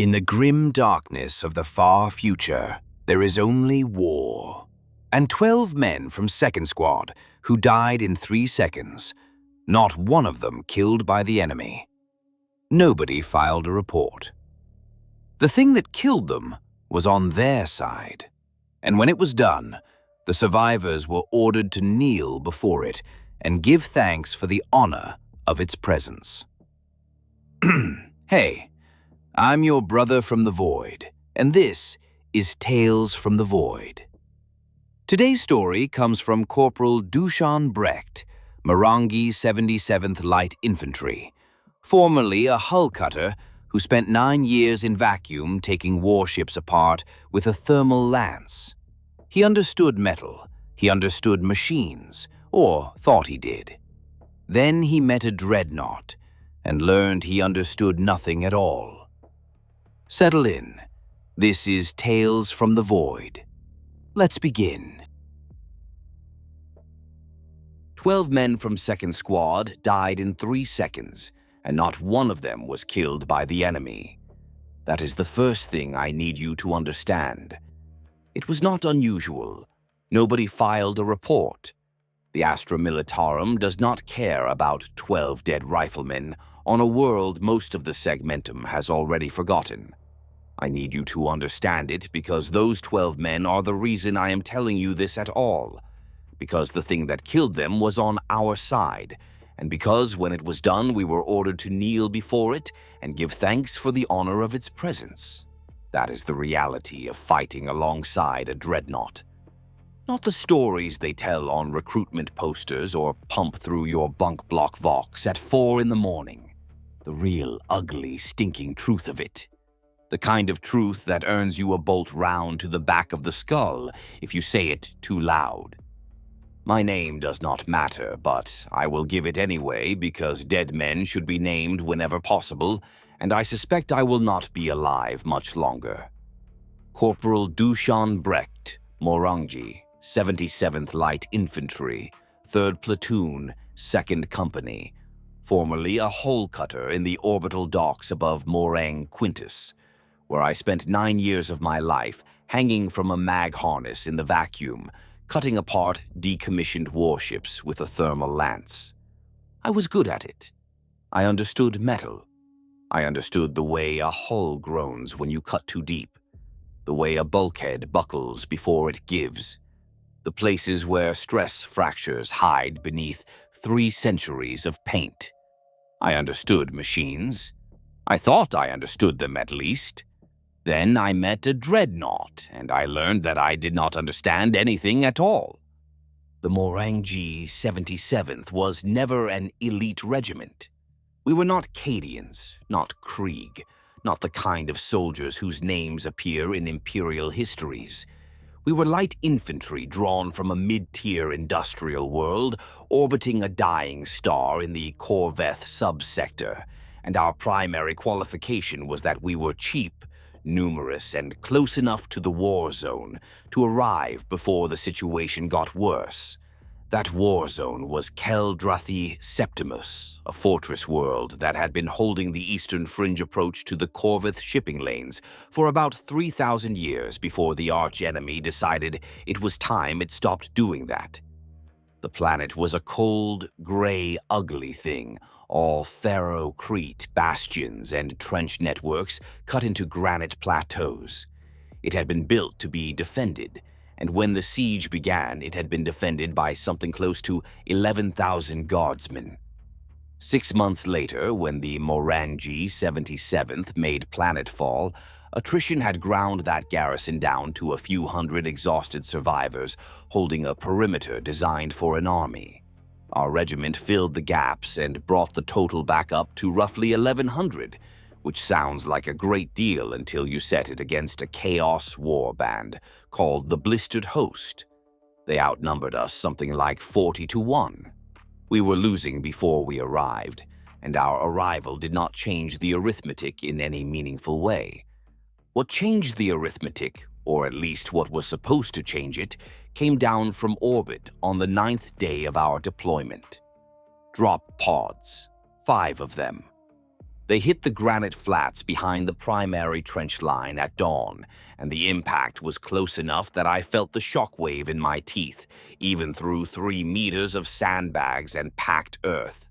In the grim darkness of the far future, there is only war. And 12 men from Second Squad who died in 3 seconds, not one of them killed by the enemy. Nobody filed a report. The thing that killed them was on their side. And when it was done, the survivors were ordered to kneel before it and give thanks for the honor of its presence. Hey, I'm your brother from the Void, and this is Tales from the Void. Today's story comes from Corporal Dushan Brecht, Morrangi 77th Light Infantry, formerly a hullcutter who spent 9 years in vacuum taking warships apart with a thermal lance. He understood metal, he understood machines, or thought he did. Then he met a dreadnought and learned he understood nothing at all. Settle in. This is Tales from the Void. Let's begin. 12 men from Second Squad died in 3 seconds, and not one of them was killed by the enemy. That is the first thing I need you to understand. It was not unusual. Nobody filed a report. The Astra Militarum does not care about 12 dead riflemen on a world most of the segmentum has already forgotten. I need you to understand it because those 12 men are the reason I am telling you this at all. Because the thing that killed them was on our side, and because when it was done we were ordered to kneel before it and give thanks for the honor of its presence. That is the reality of fighting alongside a dreadnought. Not the stories they tell on recruitment posters or pump through your bunk block vox at 4 in the morning. The real, ugly, stinking truth of it. The kind of truth that earns you a bolt round to the back of the skull if you say it too loud. My name does not matter, but I will give it anyway because dead men should be named whenever possible, and I suspect I will not be alive much longer. Corporal Dushan Brecht, Morrangi 77th Light Infantry, 3rd Platoon, 2nd Company, formerly a hullcutter in the orbital docks above Morrang Quintus, where I spent 9 years of my life hanging from a mag harness in the vacuum, cutting apart decommissioned warships with a thermal lance. I was good at it. I understood metal. I understood the way a hull groans when you cut too deep, the way a bulkhead buckles before it gives, the places where stress fractures hide beneath 3 centuries of paint. I understood machines. I thought I understood them at least. Then I met a dreadnought, and I learned that I did not understand anything at all. The Morrangi 77th was never an elite regiment. We were not Cadians, not Krieg, not the kind of soldiers whose names appear in Imperial histories. We were light infantry drawn from a mid-tier industrial world, orbiting a dying star in the Corveth subsector, and our primary qualification was that we were cheap, numerous, and close enough to the war zone to arrive before the situation got worse. That war zone was Keldrathi Septimus, a fortress world that had been holding the eastern fringe approach to the Corveth shipping lanes for about 3,000 years before the arch-enemy decided it was time it stopped doing that. The planet was a cold, gray, ugly thing, all ferrocrete bastions and trench networks cut into granite plateaus. It had been built to be defended, and when the siege began, it had been defended by something close to 11,000 guardsmen. 6 months later, when the Morrangi 77th made planetfall, attrition had ground that garrison down to a few hundred exhausted survivors holding a perimeter designed for an army. Our regiment filled the gaps and brought the total back up to roughly 1,100, which sounds like a great deal until you set it against a chaos warband called the Blistered Host. They outnumbered us something like 40 to 1. We were losing before we arrived, and our arrival did not change the arithmetic in any meaningful way. What changed the arithmetic, or at least what was supposed to change it, came down from orbit on the 9th day of our deployment. Drop pods, 5 of them. They hit the granite flats behind the primary trench line at dawn, and the impact was close enough that I felt the shockwave in my teeth, even through 3 meters of sandbags and packed earth.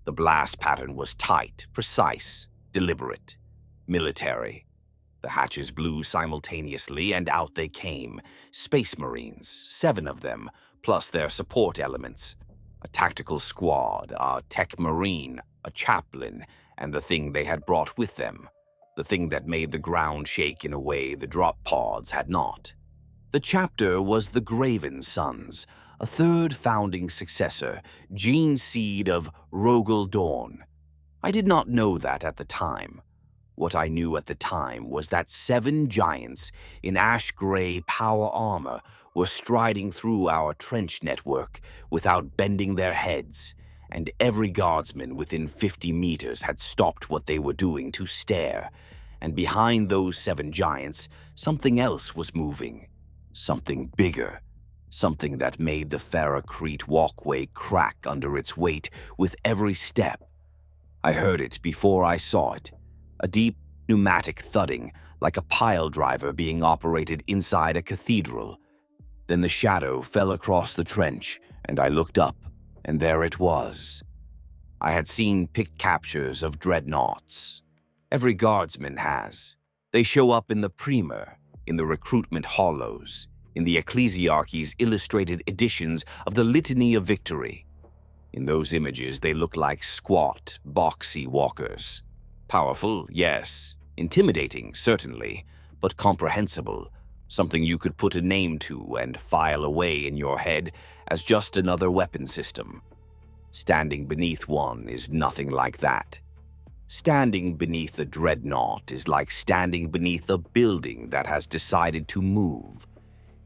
The blast pattern was tight, precise, deliberate, military. The hatches blew simultaneously, and out they came. Space Marines, 7 of them, plus their support elements. A tactical squad, a tech marine, a chaplain, and the thing they had brought with them. The thing that made the ground shake in a way the drop pods had not. The chapter was the Graven Sons, a 3rd founding successor, gene seed of Rogel Dawn. I did not know that at the time. What I knew at the time was that 7 giants in ash-gray power armor were striding through our trench network without bending their heads, and every guardsman within 50 meters had stopped what they were doing to stare, and behind those 7 giants, something else was moving. Something bigger. Something that made the ferrocrete walkway crack under its weight with every step. I heard it before I saw it. A deep, pneumatic thudding, like a pile driver being operated inside a cathedral. Then the shadow fell across the trench, and I looked up, and there it was. I had seen picked captures of dreadnoughts. Every guardsman has. They show up in the primer, in the recruitment hollows, in the ecclesiarchy's illustrated editions of the Litany of Victory. In those images, they look like squat, boxy walkers. Powerful, yes. Intimidating, certainly, but comprehensible. Something you could put a name to and file away in your head as just another weapon system. Standing beneath one is nothing like that. Standing beneath a dreadnought is like standing beneath a building that has decided to move.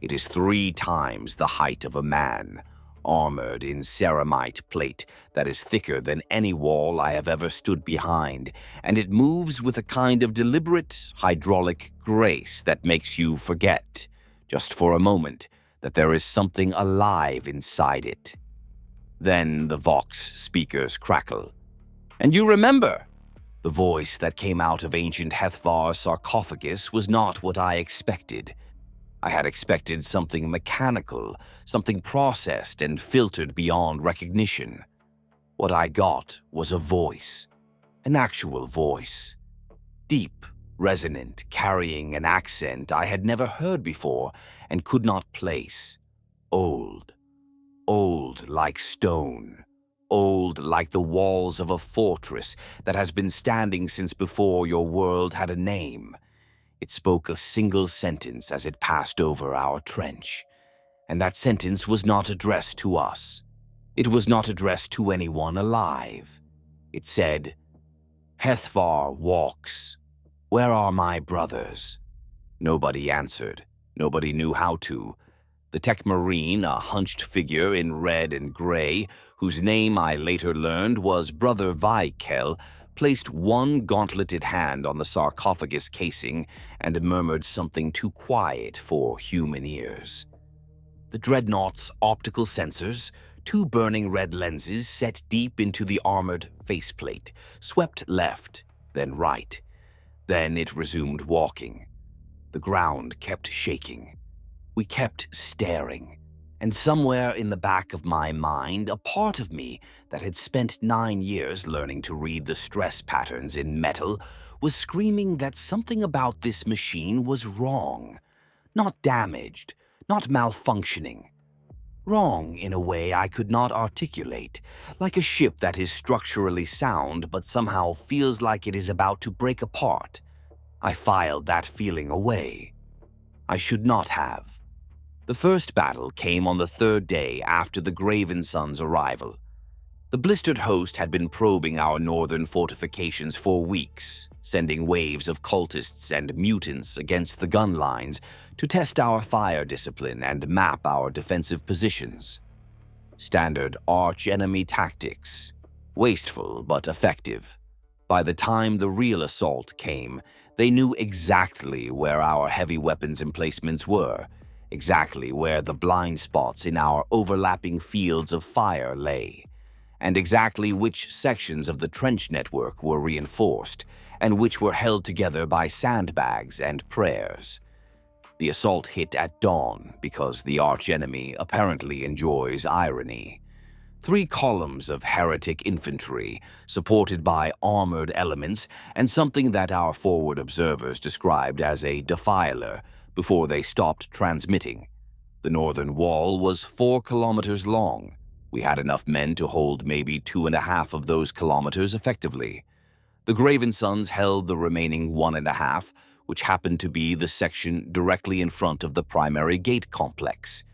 It is 3 times the height of a man, armored in ceramite plate that is thicker than any wall I have ever stood behind, and it moves with a kind of deliberate, hydraulic grace that makes you forget, just for a moment, that there is something alive inside it. Then the Vox speakers crackle. And you remember! The voice that came out of ancient Hethvar's sarcophagus was not what I expected. I had expected something mechanical, something processed and filtered beyond recognition. What I got was a voice, an actual voice. Deep, resonant, carrying an accent I had never heard before and could not place. Old. Old like stone. Old like the walls of a fortress that has been standing since before your world had a name. It spoke a single sentence as it passed over our trench, and that sentence was not addressed to us. It was not addressed to anyone alive. It said, "Hethvar walks. Where are my brothers?" Nobody answered. Nobody knew how to. The tech marine, a hunched figure in red and gray, whose name I later learned was Brother Vaikel, placed one gauntleted hand on the sarcophagus casing and murmured something too quiet for human ears. The dreadnought's optical sensors, 2 burning red lenses set deep into the armored faceplate, swept left, then right. Then it resumed walking. The ground kept shaking. We kept staring. And somewhere in the back of my mind, a part of me that had spent 9 years learning to read the stress patterns in metal was screaming that something about this machine was wrong. Not damaged, not malfunctioning. Wrong in a way I could not articulate, like a ship that is structurally sound but somehow feels like it is about to break apart. I filed that feeling away. I should not have. The first battle came on the 3rd day after the Graven Sons' arrival. The blistered host had been probing our northern fortifications for weeks, sending waves of cultists and mutants against the gun lines to test our fire discipline and map our defensive positions. Standard arch-enemy tactics. Wasteful but effective. By the time the real assault came, they knew exactly where our heavy weapons emplacements were, exactly where the blind spots in our overlapping fields of fire lay. and exactly which sections of the trench network were reinforced, and which were held together by sandbags and prayers. The assault hit at dawn because the archenemy apparently enjoys irony. 3 columns of heretic infantry, supported by armored elements and something that our forward observers described as a defiler before they stopped transmitting. The northern wall was 4 kilometers long. We had enough men to hold maybe 2.5 of those kilometers effectively. The Graven Sons held the remaining 1.5, which happened to be the section directly in front of the primary gate complex.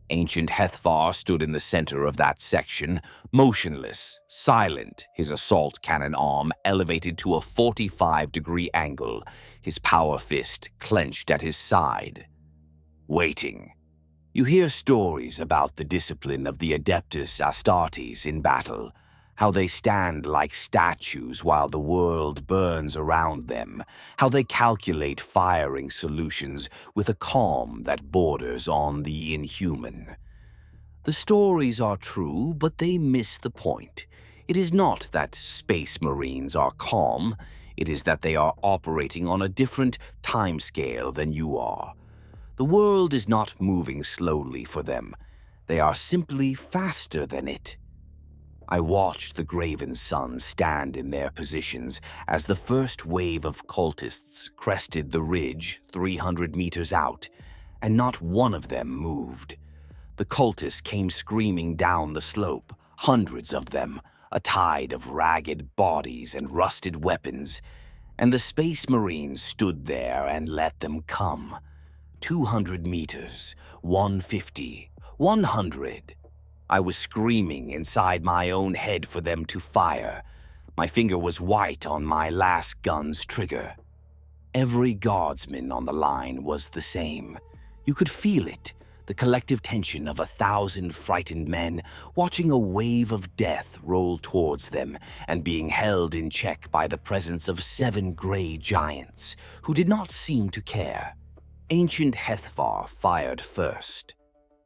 Ancient Hethvar stood in the center of that section, motionless, silent, his assault cannon arm elevated to a 45-degree angle, his power fist clenched at his side. Waiting. You hear stories about the discipline of the Adeptus Astartes in battle, how they stand like statues while the world burns around them, how they calculate firing solutions with a calm that borders on the inhuman. The stories are true, but they miss the point. It is not that space marines are calm, it is that they are operating on a different timescale than you are. The world is not moving slowly for them. They are simply faster than it. I watched the Graven Sons stand in their positions as the first wave of cultists crested the ridge 300 meters out, and not one of them moved. The cultists came screaming down the slope, hundreds of them, a tide of ragged bodies and rusted weapons, and the Space Marines stood there and let them come. 200 meters, 150, 100. I was screaming inside my own head for them to fire. My finger was white on my last gun's trigger. Every guardsman on the line was the same. You could feel it, the collective tension of 1,000 frightened men watching a wave of death roll towards them and being held in check by the presence of 7 gray giants who did not seem to care. Ancient Hethvar fired first.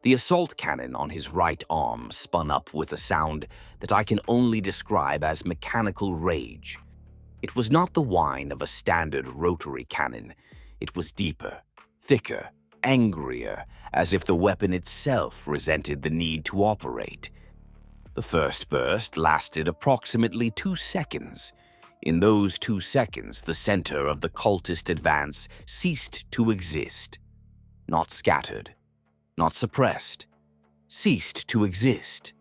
The assault cannon on his right arm spun up with a sound that I can only describe as mechanical rage. It was not the whine of a standard rotary cannon. It was deeper, thicker, angrier, as if the weapon itself resented the need to operate. The first burst lasted approximately 2 seconds. In those 2 seconds, the center of the cultist advance ceased to exist. Not scattered, not suppressed, ceased to exist.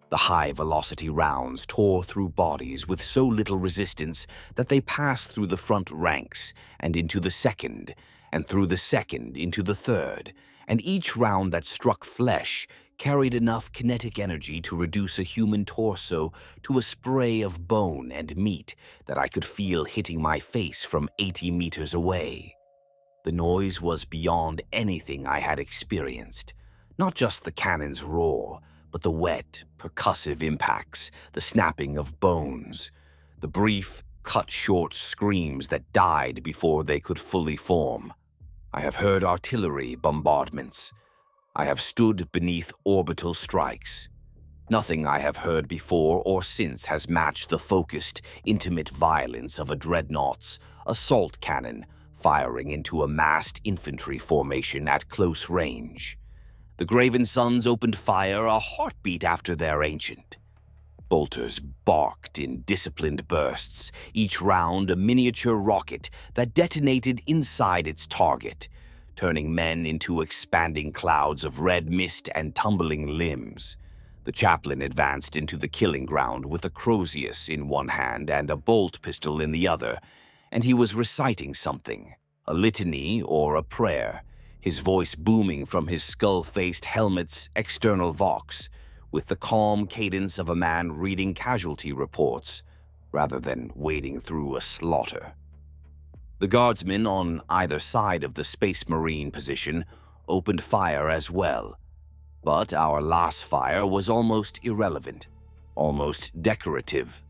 The high-velocity rounds tore through bodies with so little resistance that they passed through the front ranks and into the second, and through the second into the third, and each round that struck flesh carried enough kinetic energy to reduce a human torso to a spray of bone and meat that I could feel hitting my face from 80 meters away. The noise was beyond anything I had experienced. Not just the cannon's roar, but the wet, percussive impacts, the snapping of bones, the brief, cut-short screams that died before they could fully form. I have heard artillery bombardments. I have stood beneath orbital strikes. Nothing I have heard before or since has matched the focused, intimate violence of a dreadnought's assault cannon firing into a massed infantry formation at close range. The Graven Sons opened fire a heartbeat after their ancient. Bolters barked in disciplined bursts, each round a miniature rocket that detonated inside its target, turning men into expanding clouds of red mist and tumbling limbs. The chaplain advanced into the killing ground with a Crozius in one hand and a bolt pistol in the other, and he was reciting something, a litany or a prayer, his voice booming from his skull-faced helmet's external vox, with the calm cadence of a man reading casualty reports, rather than wading through a slaughter. The guardsmen on either side of the Space Marine position opened fire as well, but our last fire was almost irrelevant, almost decorative.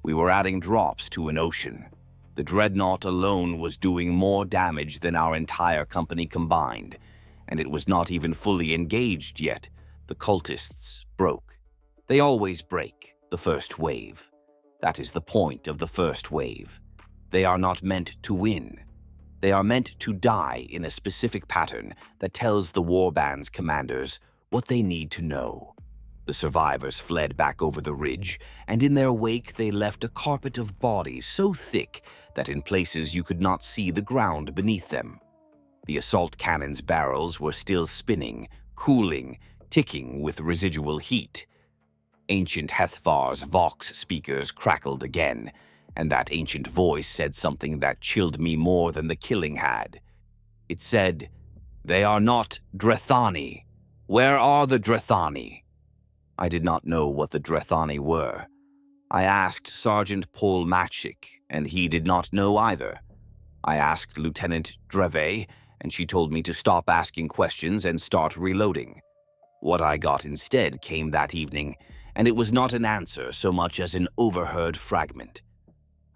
We were adding drops to an ocean. The Dreadnought alone was doing more damage than our entire company combined, and it was not even fully engaged yet. The cultists broke. They always break. The first wave. That is the point of the first wave. They are not meant to win. They are meant to die in a specific pattern that tells the warband's commanders what they need to know. The survivors fled back over the ridge, and in their wake they left a carpet of bodies so thick that in places you could not see the ground beneath them. The assault cannon's barrels were still spinning, cooling, ticking with residual heat. Ancient Hethvar's Vox speakers crackled again, and that ancient voice said something that chilled me more than the killing had. It said, "They are not Drethani. Where are the Drethani?" I did not know what the Drethani were. I asked Sergeant Paul Matchik, and he did not know either. I asked Lieutenant Dreve, and she told me to stop asking questions and start reloading. What I got instead came that evening, and it was not an answer so much as an overheard fragment.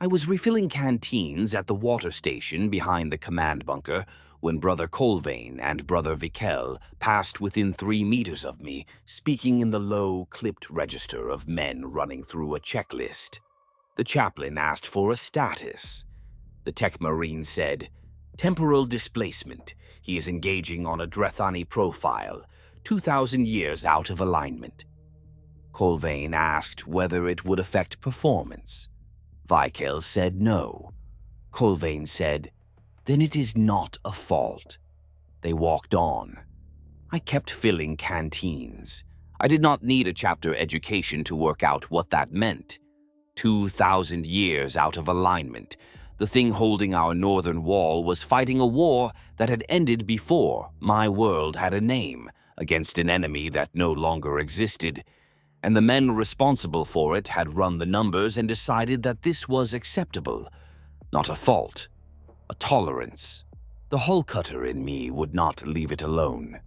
I was refilling canteens at the water station behind the command bunker when Brother Colvane and Brother Vikel passed within 3 meters of me, speaking in the low, clipped register of men running through a checklist. The chaplain asked for a status. The tech marine said, "Temporal displacement. He is engaging on a Drethani profile, 2,000 years out of alignment." Colvane asked whether it would affect performance. Vikel said no. Colvane said, "Then it is not a fault." They walked on. I kept filling canteens. I did not need a chapter education to work out what that meant. 2,000 years out of alignment. The thing holding our northern wall was fighting a war that had ended before my world had a name, against an enemy that no longer existed, and the men responsible for it had run the numbers and decided that this was acceptable, not a fault, a tolerance. The hullcutter in me would not leave it alone.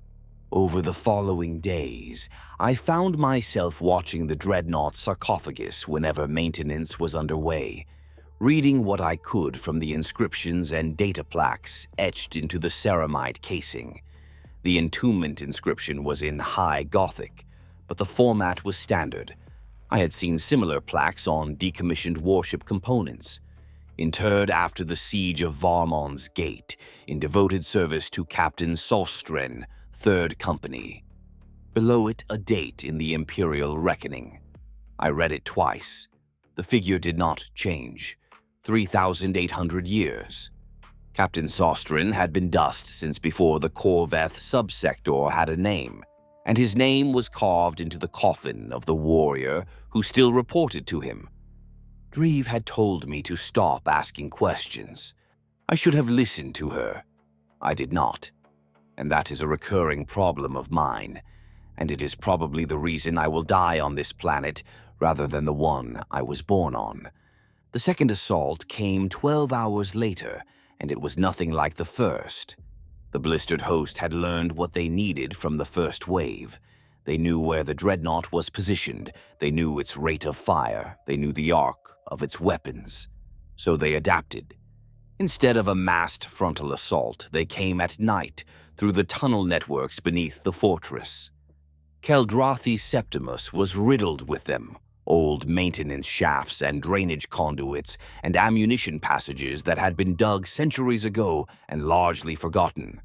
Over the following days, I found myself watching the Dreadnought sarcophagus whenever maintenance was underway, reading what I could from the inscriptions and data plaques etched into the ceramite casing. The entombment inscription was in High Gothic, but the format was standard. I had seen similar plaques on decommissioned warship components. Interred after the siege of Varmon's Gate, in devoted service to Captain Solstren, 3rd Company. Below it, a date in the Imperial Reckoning. I read it twice. The figure did not change. 3,800 years. Captain Solstren had been dust since before the Corveth subsector had a name, and his name was carved into the coffin of the warrior who still reported to him. Dreve had told me to stop asking questions. I should have listened to her. I did not, and that is a recurring problem of mine, and it is probably the reason I will die on this planet rather than the one I was born on. The second assault came 12 hours later, and it was nothing like the first. The blistered host had learned what they needed from the first wave. They knew where the Dreadnought was positioned, they knew its rate of fire, they knew the arc of its weapons. So they adapted. Instead of a massed frontal assault, they came at night through the tunnel networks beneath the fortress. Keldrathi Septimus was riddled with them, old maintenance shafts and drainage conduits and ammunition passages that had been dug centuries ago and largely forgotten.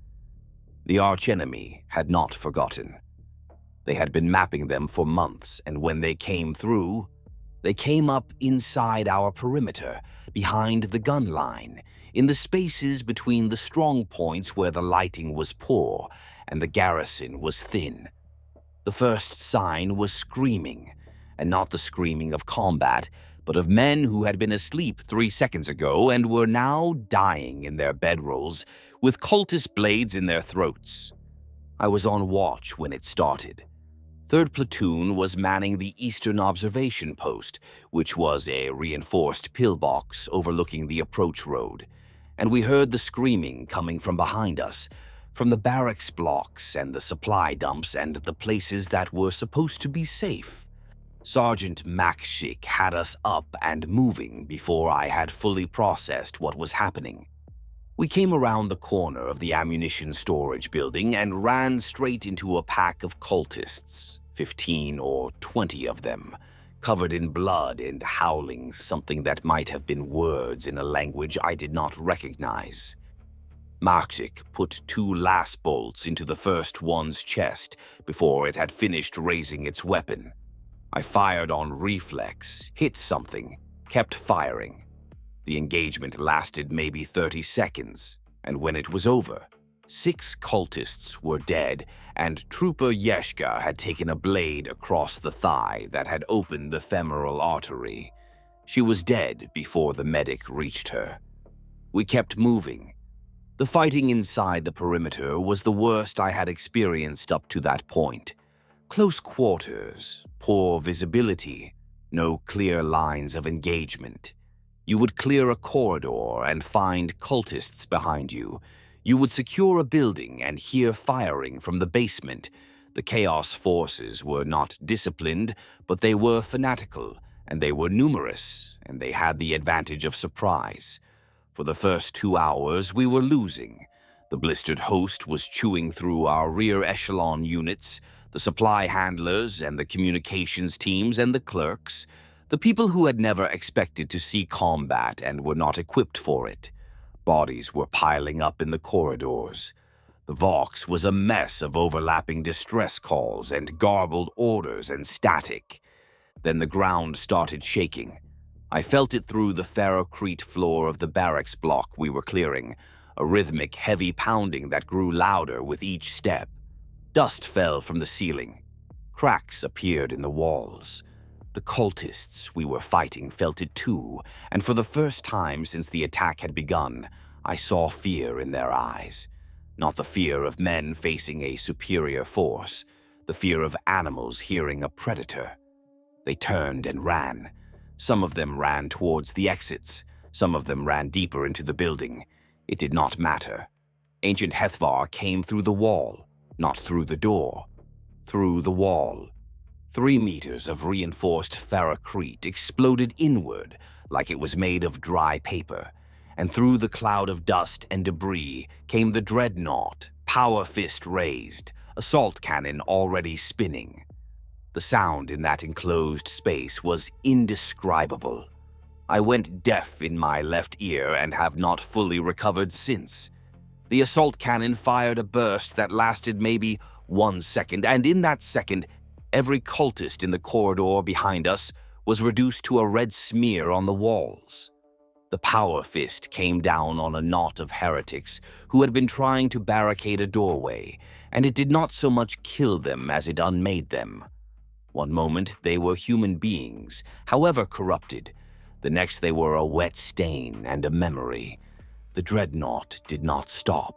The archenemy had not forgotten. They had been mapping them for months, and when they came through, they came up inside our perimeter, behind the gun line, in the spaces between the strong points where the lighting was poor and the garrison was thin. The first sign was screaming, and not the screaming of combat, but of men who had been asleep 3 seconds ago and were now dying in their bedrolls with cultist blades in their throats. I was on watch when it started. 3rd Platoon was manning the Eastern Observation Post, which was a reinforced pillbox overlooking the approach road, and we heard the screaming coming from behind us, from the barracks blocks and the supply dumps and the places that were supposed to be safe. Sergeant Makshik had us up and moving before I had fully processed what was happening. We came around the corner of the ammunition storage building and ran straight into a pack of cultists, 15 or 20 of them, covered in blood and howling something that might have been words in a language I did not recognize. Marchik put 2 last bolts into the first one's chest before it had finished raising its weapon. I fired on reflex, hit something, kept firing. The engagement lasted maybe 30 seconds, and when it was over, 6 cultists were dead, and Trooper Yeshka had taken a blade across the thigh that had opened the femoral artery. She was dead before the medic reached her. We kept moving. The fighting inside the perimeter was the worst I had experienced up to that point. Close quarters, poor visibility, no clear lines of engagement. You would clear a corridor and find cultists behind you. You would secure a building and hear firing from the basement. The Chaos forces were not disciplined, but they were fanatical, and they were numerous, and they had the advantage of surprise. For the first 2 hours, we were losing. The blistered host was chewing through our rear echelon units, the supply handlers and the communications teams and the clerks, the people who had never expected to see combat and were not equipped for it. Bodies were piling up in the corridors. The Vox was a mess of overlapping distress calls and garbled orders and static. Then the ground started shaking. I felt it through the ferrocrete floor of the barracks block we were clearing, a rhythmic, heavy pounding that grew louder with each step. Dust fell from the ceiling. Cracks appeared in the walls. The cultists we were fighting felt it too, and for the first time since the attack had begun, I saw fear in their eyes. Not the fear of men facing a superior force, the fear of animals hearing a predator. They turned and ran. Some of them ran towards the exits. Some of them ran deeper into the building. It did not matter. Ancient Hethvar came through the wall, not through the door. Through the wall. 3 meters of reinforced ferrocrete exploded inward like it was made of dry paper, and through the cloud of dust and debris came the Dreadnought, power fist raised, assault cannon already spinning. The sound in that enclosed space was indescribable. I went deaf in my left ear and have not fully recovered since. The assault cannon fired a burst that lasted maybe 1 second, and in that second, every cultist in the corridor behind us was reduced to a red smear on the walls. The power fist came down on a knot of heretics who had been trying to barricade a doorway, and it did not so much kill them as it unmade them. One moment they were human beings, however corrupted. The next they were a wet stain and a memory. The Dreadnought did not stop.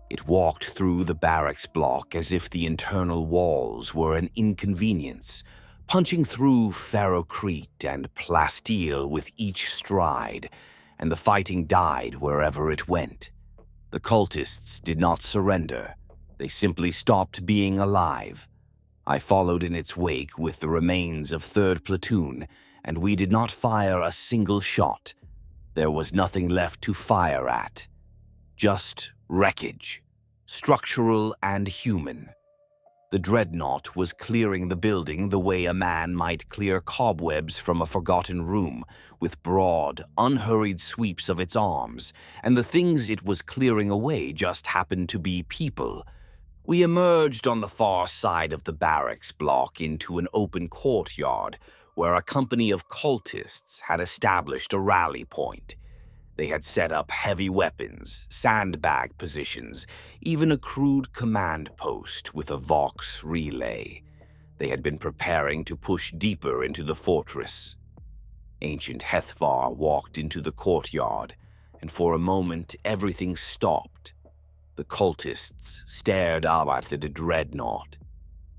It walked through the barracks block as if the internal walls were an inconvenience, punching through ferrocrete and plasteel with each stride, and the fighting died wherever it went. The cultists did not surrender. They simply stopped being alive. I followed in its wake with the remains of 3rd Platoon, and we did not fire a single shot. There was nothing left to fire at. Just wreckage, structural and human. The Dreadnought was clearing the building the way a man might clear cobwebs from a forgotten room, with broad, unhurried sweeps of its arms, and the things it was clearing away just happened to be people. We emerged on the far side of the barracks block into an open courtyard where a company of cultists had established a rally point. They had set up heavy weapons, sandbag positions, even a crude command post with a Vox relay. They had been preparing to push deeper into the fortress. Ancient Hethvar walked into the courtyard, and for a moment everything stopped. The cultists stared up at the Dreadnought.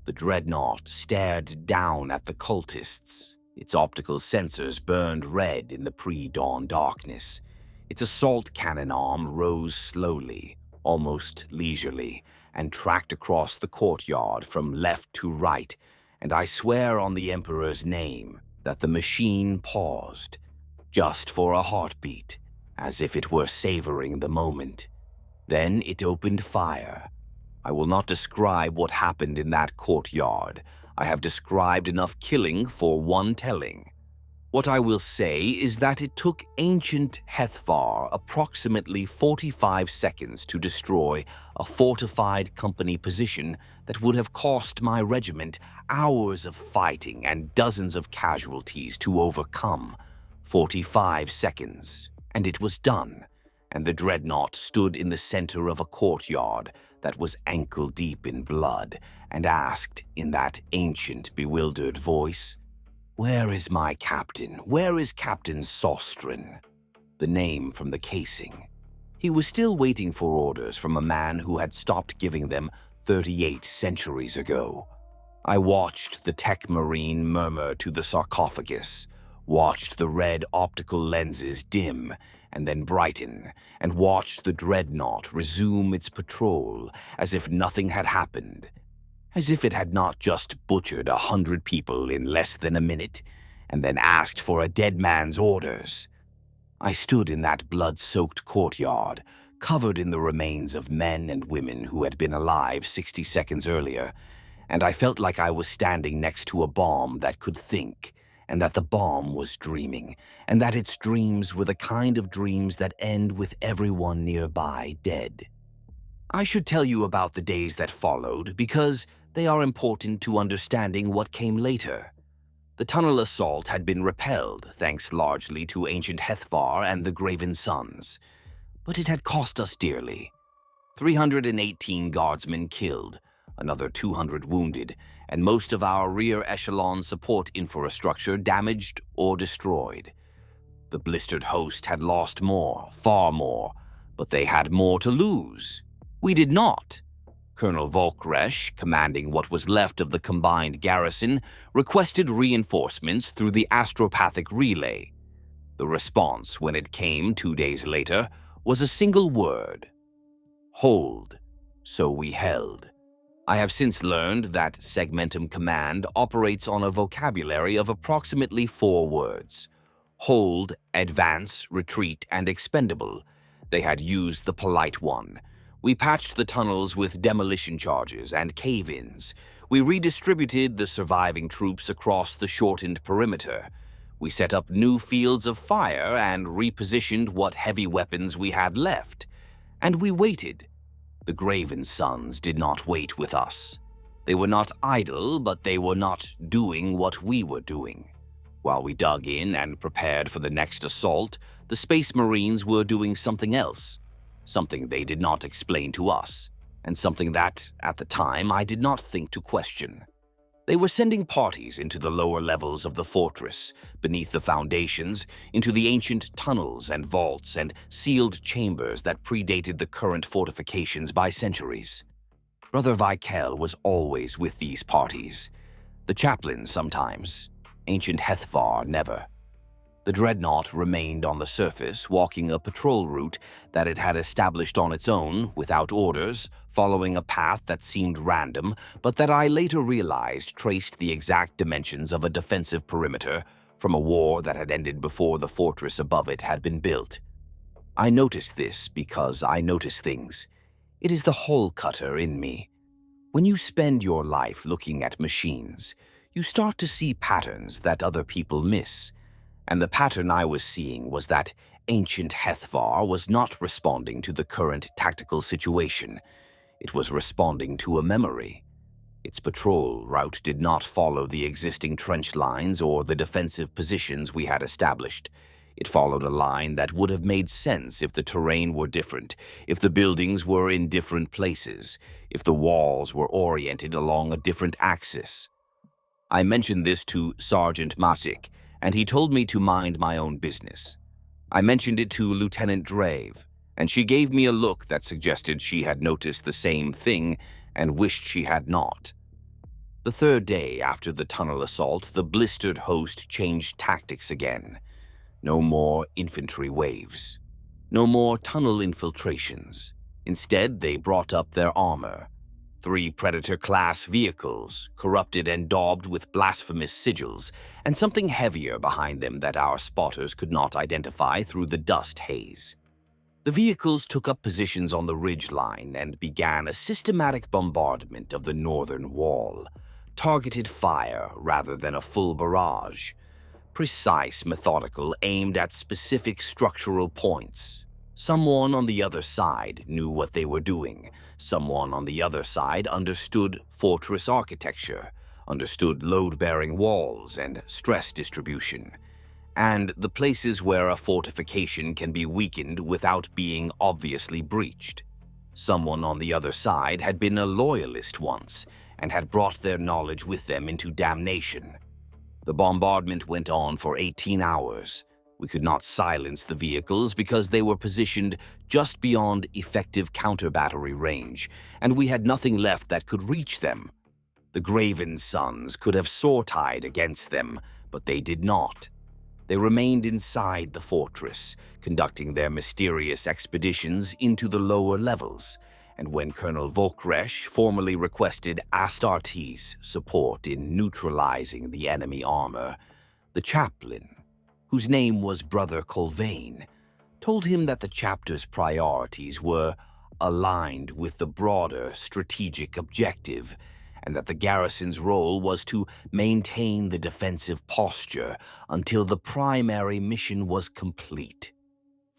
The Dreadnought stared down at the cultists. Its optical sensors burned red in the pre-dawn darkness. Its assault cannon arm rose slowly, almost leisurely, and tracked across the courtyard from left to right, and I swear on the Emperor's name that the machine paused, just for a heartbeat, as if it were savoring the moment. Then it opened fire. I will not describe what happened in that courtyard. I have described enough killing for one telling. What I will say is that it took ancient Hethvar approximately 45 seconds to destroy a fortified company position that would have cost my regiment hours of fighting and dozens of casualties to overcome. 45 seconds, and it was done, and the dreadnought stood in the center of a courtyard that was ankle-deep in blood, and asked in that ancient, bewildered voice, "Where is my captain? Where is Captain Sostrin?" The name from the casing. He was still waiting for orders from a man who had stopped giving them 38 centuries ago. I watched the tech marine murmur to the sarcophagus, watched the red optical lenses dim and then brighten, and watched the dreadnought resume its patrol as if nothing had happened, as if it had not just butchered 100 people in less than a minute and then asked for a dead man's orders. I stood in that blood-soaked courtyard, covered in the remains of men and women who had been alive 60 seconds earlier, and I felt like I was standing next to a bomb that could think, and that the bomb was dreaming, and that its dreams were the kind of dreams that end with everyone nearby dead. I should tell you about the days that followed because they are important to understanding what came later. The tunnel assault had been repelled, thanks largely to ancient Hethvar and the Graven Sons, but it had cost us dearly. 318 guardsmen killed, another 200 wounded, and most of our rear echelon support infrastructure damaged or destroyed. The blistered host had lost more, far more, but they had more to lose. We did not. Colonel Volkresh, commanding what was left of the combined garrison, requested reinforcements through the astropathic relay. The response, when it came 2 days later, was a single word: hold. So we held. I have since learned that Segmentum Command operates on a vocabulary of approximately 4 words: hold, advance, retreat, and expendable. They had used the polite one. We patched the tunnels with demolition charges and cave-ins. We redistributed the surviving troops across the shortened perimeter. We set up new fields of fire and repositioned what heavy weapons we had left. And we waited. The Graven Sons did not wait with us. They were not idle, but they were not doing what we were doing. While we dug in and prepared for the next assault, the Space Marines were doing something else. Something they did not explain to us, and something that, at the time, I did not think to question. They were sending parties into the lower levels of the fortress, beneath the foundations, into the ancient tunnels and vaults and sealed chambers that predated the current fortifications by centuries. Brother Vikel was always with these parties. The chaplain sometimes. Ancient Hethvar never. The dreadnought remained on the surface, walking a patrol route that it had established on its own, without orders, following a path that seemed random, but that I later realized traced the exact dimensions of a defensive perimeter from a war that had ended before the fortress above it had been built. I noticed this because I notice things. It is the hullcutter in me. When you spend your life looking at machines, you start to see patterns that other people miss. And the pattern I was seeing was that ancient Hethvar was not responding to the current tactical situation. It was responding to a memory. Its patrol route did not follow the existing trench lines or the defensive positions we had established. It followed a line that would have made sense if the terrain were different, if the buildings were in different places, if the walls were oriented along a different axis. I mentioned this to Sergeant Matic, and he told me to mind my own business. I mentioned it to Lieutenant Drave, and she gave me a look that suggested she had noticed the same thing and wished she had not. The third day after the tunnel assault, the blistered host changed tactics again. No more infantry waves. No more tunnel infiltrations. Instead, they brought up their armor. 3 Predator-class vehicles, corrupted and daubed with blasphemous sigils, and something heavier behind them that our spotters could not identify through the dust haze. The vehicles took up positions on the ridge line and began a systematic bombardment of the northern wall. Targeted fire rather than a full barrage. Precise, methodical, aimed at specific structural points. Someone on the other side knew what they were doing. Someone on the other side understood fortress architecture, understood load-bearing walls and stress distribution, and the places where a fortification can be weakened without being obviously breached. Someone on the other side had been a loyalist once and had brought their knowledge with them into damnation. The bombardment went on for 18 hours. We could not silence the vehicles because they were positioned just beyond effective counter-battery range, and we had nothing left that could reach them. The Graven Sons could have sword-tied against them, but they did not. They remained inside the fortress, conducting their mysterious expeditions into the lower levels, and when Colonel Volkresh formally requested Astartes' support in neutralizing the enemy armor, the chaplain, whose name was Brother Colvane, told him that the chapter's priorities were aligned with the broader strategic objective, and that the garrison's role was to maintain the defensive posture until the primary mission was complete.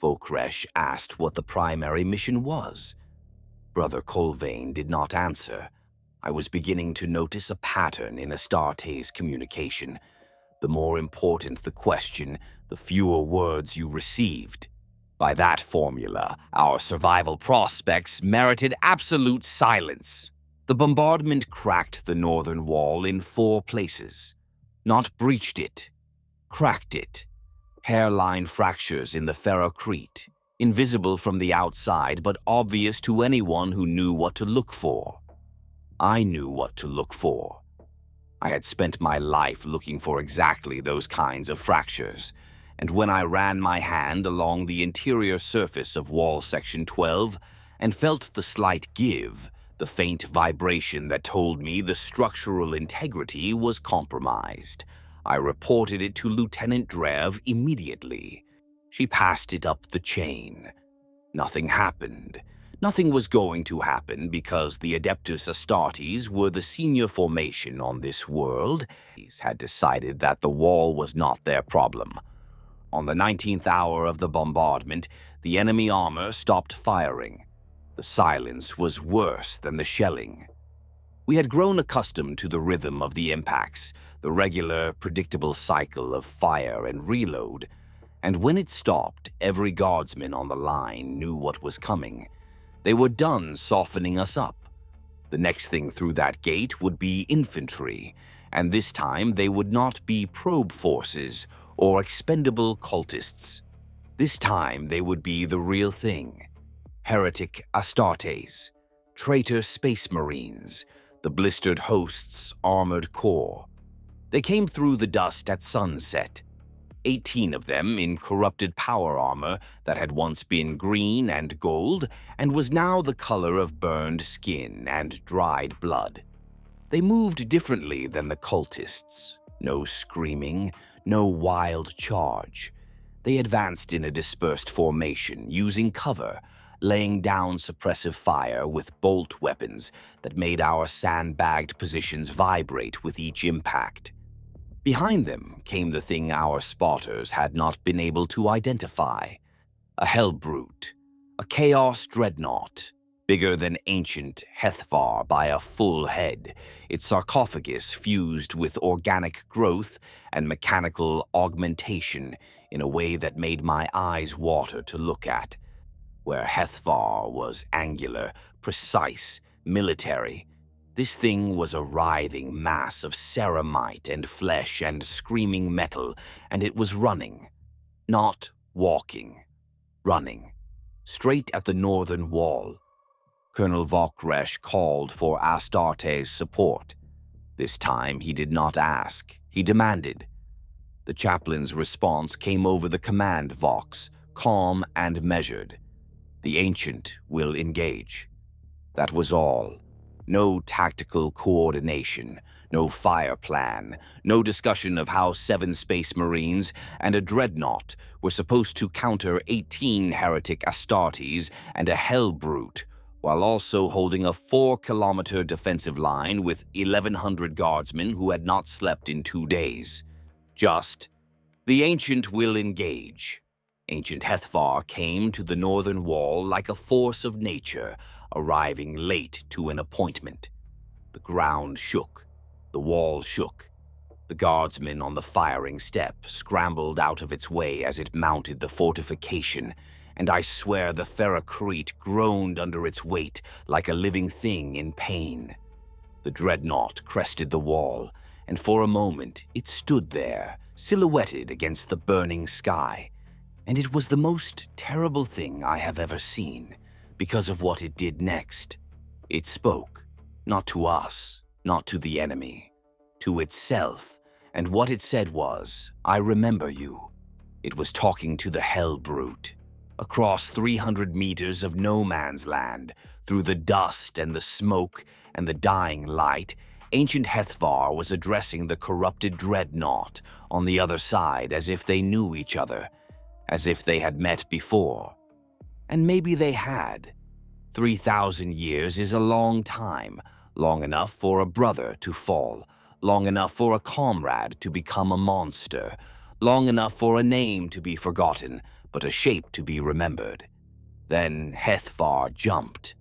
Volkresh asked what the primary mission was. Brother Colvane did not answer. I was beginning to notice a pattern in Astartes' communication. The more important the question, the fewer words you received. By that formula, our survival prospects merited absolute silence. The bombardment cracked the northern wall in 4 places. Not breached it, cracked it. Hairline fractures in the ferrocrete, invisible from the outside but obvious to anyone who knew what to look for. I knew what to look for. I had spent my life looking for exactly those kinds of fractures, and when I ran my hand along the interior surface of wall section 12 and felt the slight give, the faint vibration that told me the structural integrity was compromised, I reported it to Lieutenant Drev immediately. She passed it up the chain. Nothing happened. Nothing was going to happen because the Adeptus Astartes were the senior formation on this world. These had decided that the wall was not their problem. On the 19th hour of the bombardment, the enemy armor stopped firing. The silence was worse than the shelling. We had grown accustomed to the rhythm of the impacts, the regular, predictable cycle of fire and reload, and when it stopped, every guardsman on the line knew what was coming. They were done softening us up. The next thing through that gate would be infantry, and this time they would not be probe forces or expendable cultists. This time they would be the real thing. Heretic Astartes, traitor space marines, the blistered host's armored core. They came through the dust at sunset. 18 of them in corrupted power armor that had once been green and gold and was now the color of burned skin and dried blood. They moved differently than the cultists. No screaming, no wild charge. They advanced in a dispersed formation, using cover, laying down suppressive fire with bolt weapons that made our sandbagged positions vibrate with each impact. Behind them came the thing our spotters had not been able to identify. A hellbrute, a chaos dreadnought, bigger than ancient Hethvar by a full head, its sarcophagus fused with organic growth and mechanical augmentation in a way that made my eyes water to look at. Where Hethvar was angular, precise, military, this thing was a writhing mass of ceramite and flesh and screaming metal, and it was running. Not walking. Running. Straight at the northern wall. Colonel Volkresh called for Astartes' support. This time he did not ask, he demanded. The chaplain's response came over the command vox, calm and measured. The Ancient will engage. That was all. No tactical coordination, no fire plan, no discussion of how 7 Space Marines and a Dreadnought were supposed to counter 18 Heretic Astartes and a Hellbrute, while also holding a 4-kilometer defensive line with 1,100 guardsmen who had not slept in 2 days. Just, the Ancient will engage. Ancient Hethvar came to the northern wall like a force of nature, arriving late to an appointment. The ground shook. The wall shook. The guardsmen on the firing step scrambled out of its way as it mounted the fortification, and I swear the ferrocrete groaned under its weight like a living thing in pain. The dreadnought crested the wall, and for a moment it stood there, silhouetted against the burning sky. And it was the most terrible thing I have ever seen, because of what it did next. It spoke, not to us, not to the enemy, to itself. And what it said was, "I remember you." It was talking to the hell brute. Across 300 meters of no man's land, through the dust and the smoke and the dying light, Ancient Hethvar was addressing the corrupted dreadnought on the other side as if they knew each other, as if they had met before. And maybe they had. 3,000 years is a long time, long enough for a brother to fall, long enough for a comrade to become a monster, long enough for a name to be forgotten, but a shape to be remembered. Then Hethvar jumped.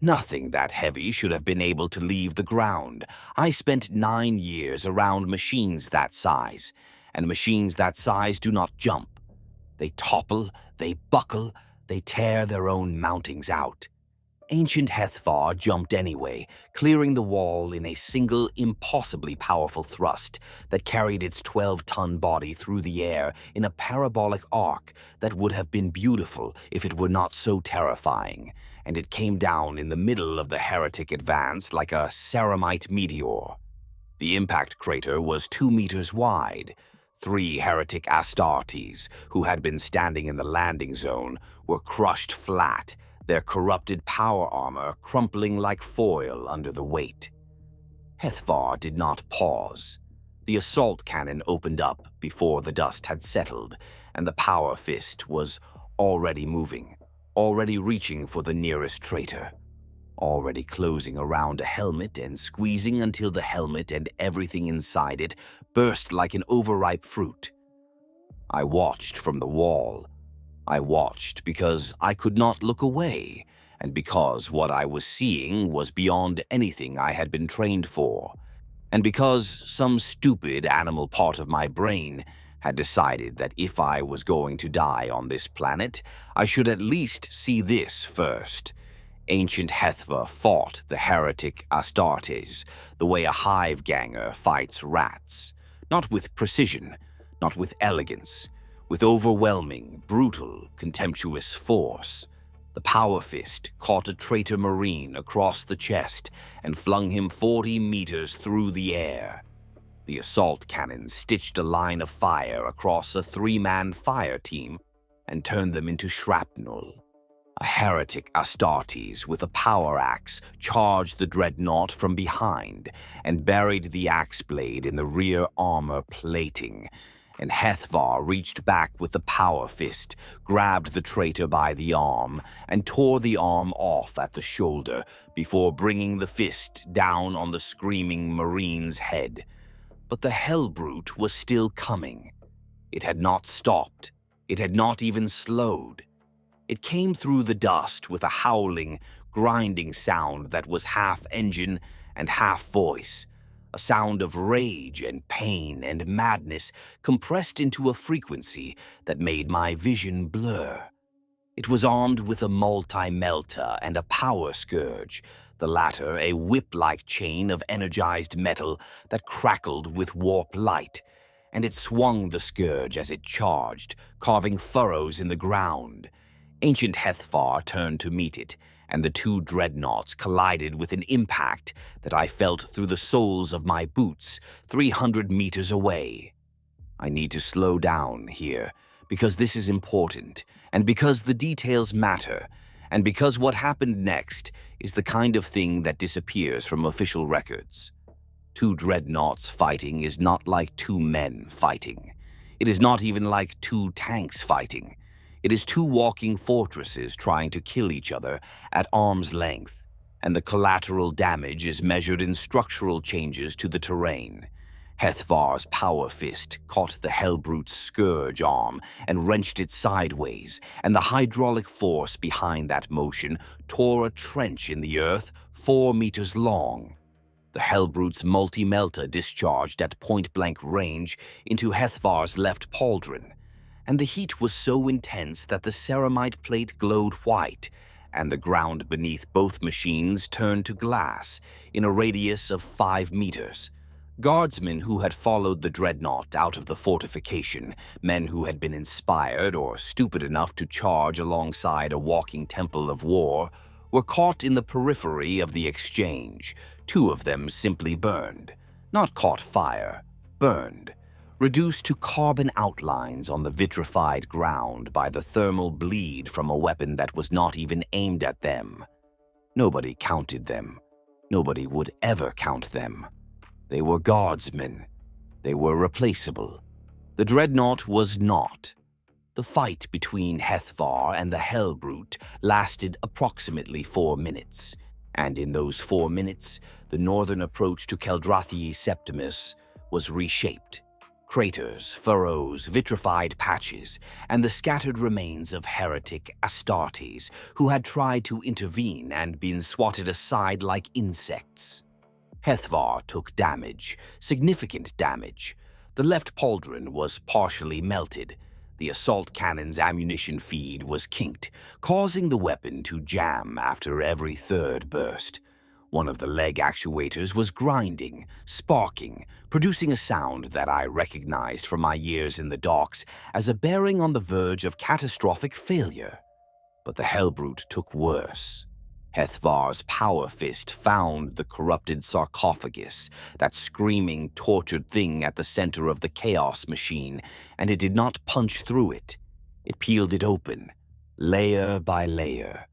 Nothing that heavy should have been able to leave the ground. I spent 9 years around machines that size, and machines that size do not jump. They topple, they buckle, they tear their own mountings out. Ancient Hethvar jumped anyway, clearing the wall in a single, impossibly powerful thrust that carried its 12-ton body through the air in a parabolic arc that would have been beautiful if it were not so terrifying, and it came down in the middle of the heretic advance like a ceramite meteor. The impact crater was 2 meters wide. 3 Heretic Astartes, who had been standing in the landing zone, were crushed flat, their corrupted power armor crumpling like foil under the weight. Hethvar did not pause. The assault cannon opened up before the dust had settled, and the power fist was already moving, already reaching for the nearest traitor, already closing around a helmet and squeezing until the helmet and everything inside it burst like an overripe fruit. I watched from the wall. I watched because I could not look away, and because what I was seeing was beyond anything I had been trained for, and because some stupid animal part of my brain had decided that if I was going to die on this planet, I should at least see this first. Ancient Hethvar fought the Heretic Astartes the way a hive-ganger fights rats, not with precision, not with elegance, with overwhelming, brutal, contemptuous force. The power fist caught a traitor marine across the chest and flung him 40 meters through the air. The assault cannon stitched a line of fire across a 3-man fire team and turned them into shrapnel. A Heretic Astartes with a power axe charged the dreadnought from behind and buried the axe blade in the rear armor plating, and Hethvar reached back with the power fist, grabbed the traitor by the arm, and tore the arm off at the shoulder before bringing the fist down on the screaming marine's head. But the hellbrute was still coming. It had not stopped. It had not even slowed. It came through the dust with a howling, grinding sound that was half engine and half voice, a sound of rage and pain and madness compressed into a frequency that made my vision blur. It was armed with a multi-melta and a power scourge, the latter a whip-like chain of energized metal that crackled with warp light, and it swung the scourge as it charged, carving furrows in the ground. Ancient Hethvar turned to meet it, and the 2 dreadnoughts collided with an impact that I felt through the soles of my boots 300 meters away. I need to slow down here, because this is important, and because the details matter, and because what happened next is the kind of thing that disappears from official records. 2 dreadnoughts fighting is not like 2 men fighting. It is not even like 2 tanks fighting. It is two walking fortresses trying to kill each other at arm's length, and the collateral damage is measured in structural changes to the terrain. Hethvar's power fist caught the Hellbrute's scourge arm and wrenched it sideways, and the hydraulic force behind that motion tore a trench in the earth 4 meters long. The Hellbrute's multi-melta discharged at point-blank range into Hethvar's left pauldron, and the heat was so intense that the ceramite plate glowed white, and the ground beneath both machines turned to glass in a radius of 5 meters. Guardsmen who had followed the Dreadnought out of the fortification, men who had been inspired or stupid enough to charge alongside a walking temple of war, were caught in the periphery of the exchange. 2 of them simply burned. Not caught fire, burned. Reduced to carbon outlines on the vitrified ground by the thermal bleed from a weapon that was not even aimed at them. Nobody counted them. Nobody would ever count them. They were guardsmen. They were replaceable. The Dreadnought was not. The fight between Hethvar and the Hellbrute lasted approximately 4 minutes, and in those 4 minutes, the northern approach to Keldrathi Septimus was reshaped. Craters, furrows, vitrified patches, and the scattered remains of Heretic Astartes, who had tried to intervene and been swatted aside like insects. Hethvar took damage, significant damage. The left pauldron was partially melted. The assault cannon's ammunition feed was kinked, causing the weapon to jam after every third burst. One of the leg actuators was grinding, sparking, producing a sound that I recognized from my years in the docks as a bearing on the verge of catastrophic failure. But the Hellbrute took worse. Hethvar's power fist found the corrupted sarcophagus, that screaming, tortured thing at the center of the chaos machine, and it did not punch through it. It peeled it open, layer by layer.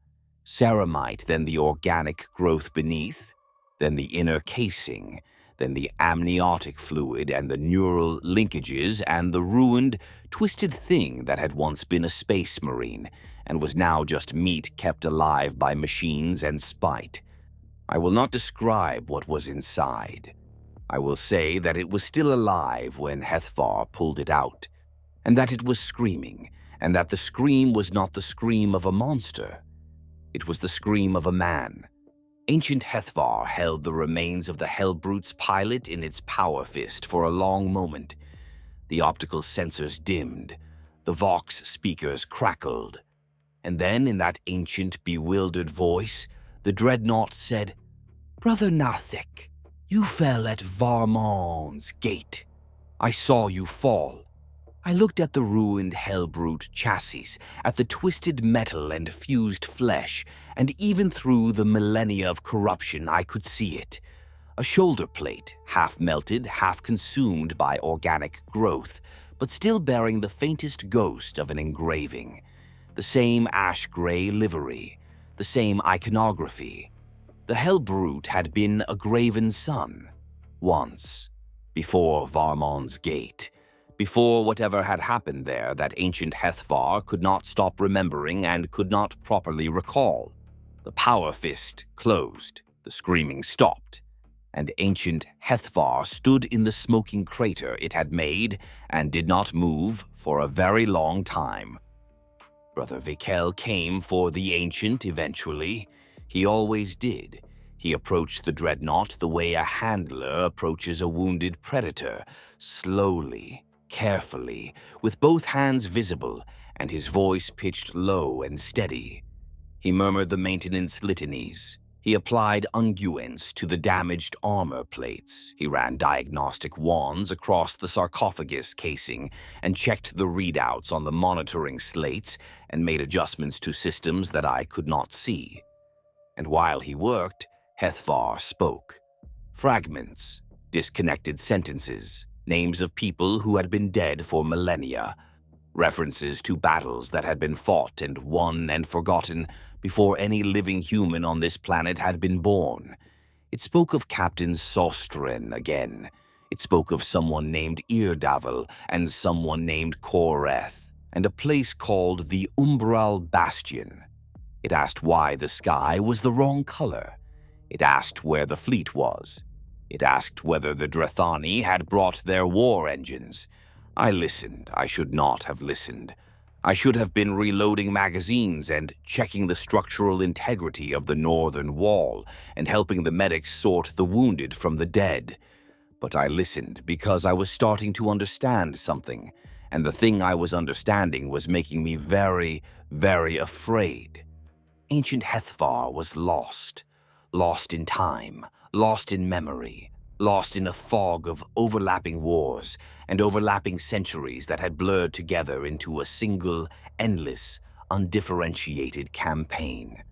Ceramite, then the organic growth beneath, then the inner casing, then the amniotic fluid and the neural linkages and the ruined, twisted thing that had once been a space marine and was now just meat kept alive by machines and spite. I will not describe what was inside. I will say that it was still alive when Hethvar pulled it out, and that it was screaming, and that the scream was not the scream of a monster. It was the scream of a man. Ancient Hethvar held the remains of the Hellbrute's pilot in its power fist for a long moment. The optical sensors dimmed. The Vox speakers crackled. And then, in that ancient, bewildered voice, the Dreadnought said, "Brother Nathik, you fell at Varmon's gate. I saw you fall. I looked at the ruined Hellbrute chassis, at the twisted metal and fused flesh, and even through the millennia of corruption I could see it. A shoulder plate, half melted, half consumed by organic growth, but still bearing the faintest ghost of an engraving. The same ash-gray livery, the same iconography. The Hellbrute had been a Graven Son, once, before Varmon's gate. Before whatever had happened there that ancient Hethvar could not stop remembering and could not properly recall. The power fist closed, the screaming stopped, and ancient Hethvar stood in the smoking crater it had made and did not move for a very long time. Brother Vikel came for the ancient eventually. He always did. He approached the Dreadnought the way a handler approaches a wounded predator, slowly, carefully, with both hands visible, and his voice pitched low and steady. He murmured the maintenance litanies. He applied unguents to the damaged armor plates. He ran diagnostic wands across the sarcophagus casing and checked the readouts on the monitoring slates and made adjustments to systems that I could not see. And while he worked, Hethvar spoke. Fragments, disconnected sentences, names of people who had been dead for millennia, references to battles that had been fought and won and forgotten before any living human on this planet had been born. It spoke of Captain Sostren again. It spoke of someone named Irdavel and someone named Koreth. and a place called the Umbral Bastion. It asked why the sky was the wrong color. It asked where the fleet was. It asked whether the Drethani had brought their war engines. I listened. I should not have listened. I should have been reloading magazines and checking the structural integrity of the northern wall and helping the medics sort the wounded from the dead. But I listened because I was starting to understand something, and the thing I was understanding was making me very, very afraid. Ancient Hethvar was lost. Lost in time, lost in memory, lost in a fog of overlapping wars and overlapping centuries that had blurred together into a single, endless, undifferentiated campaign.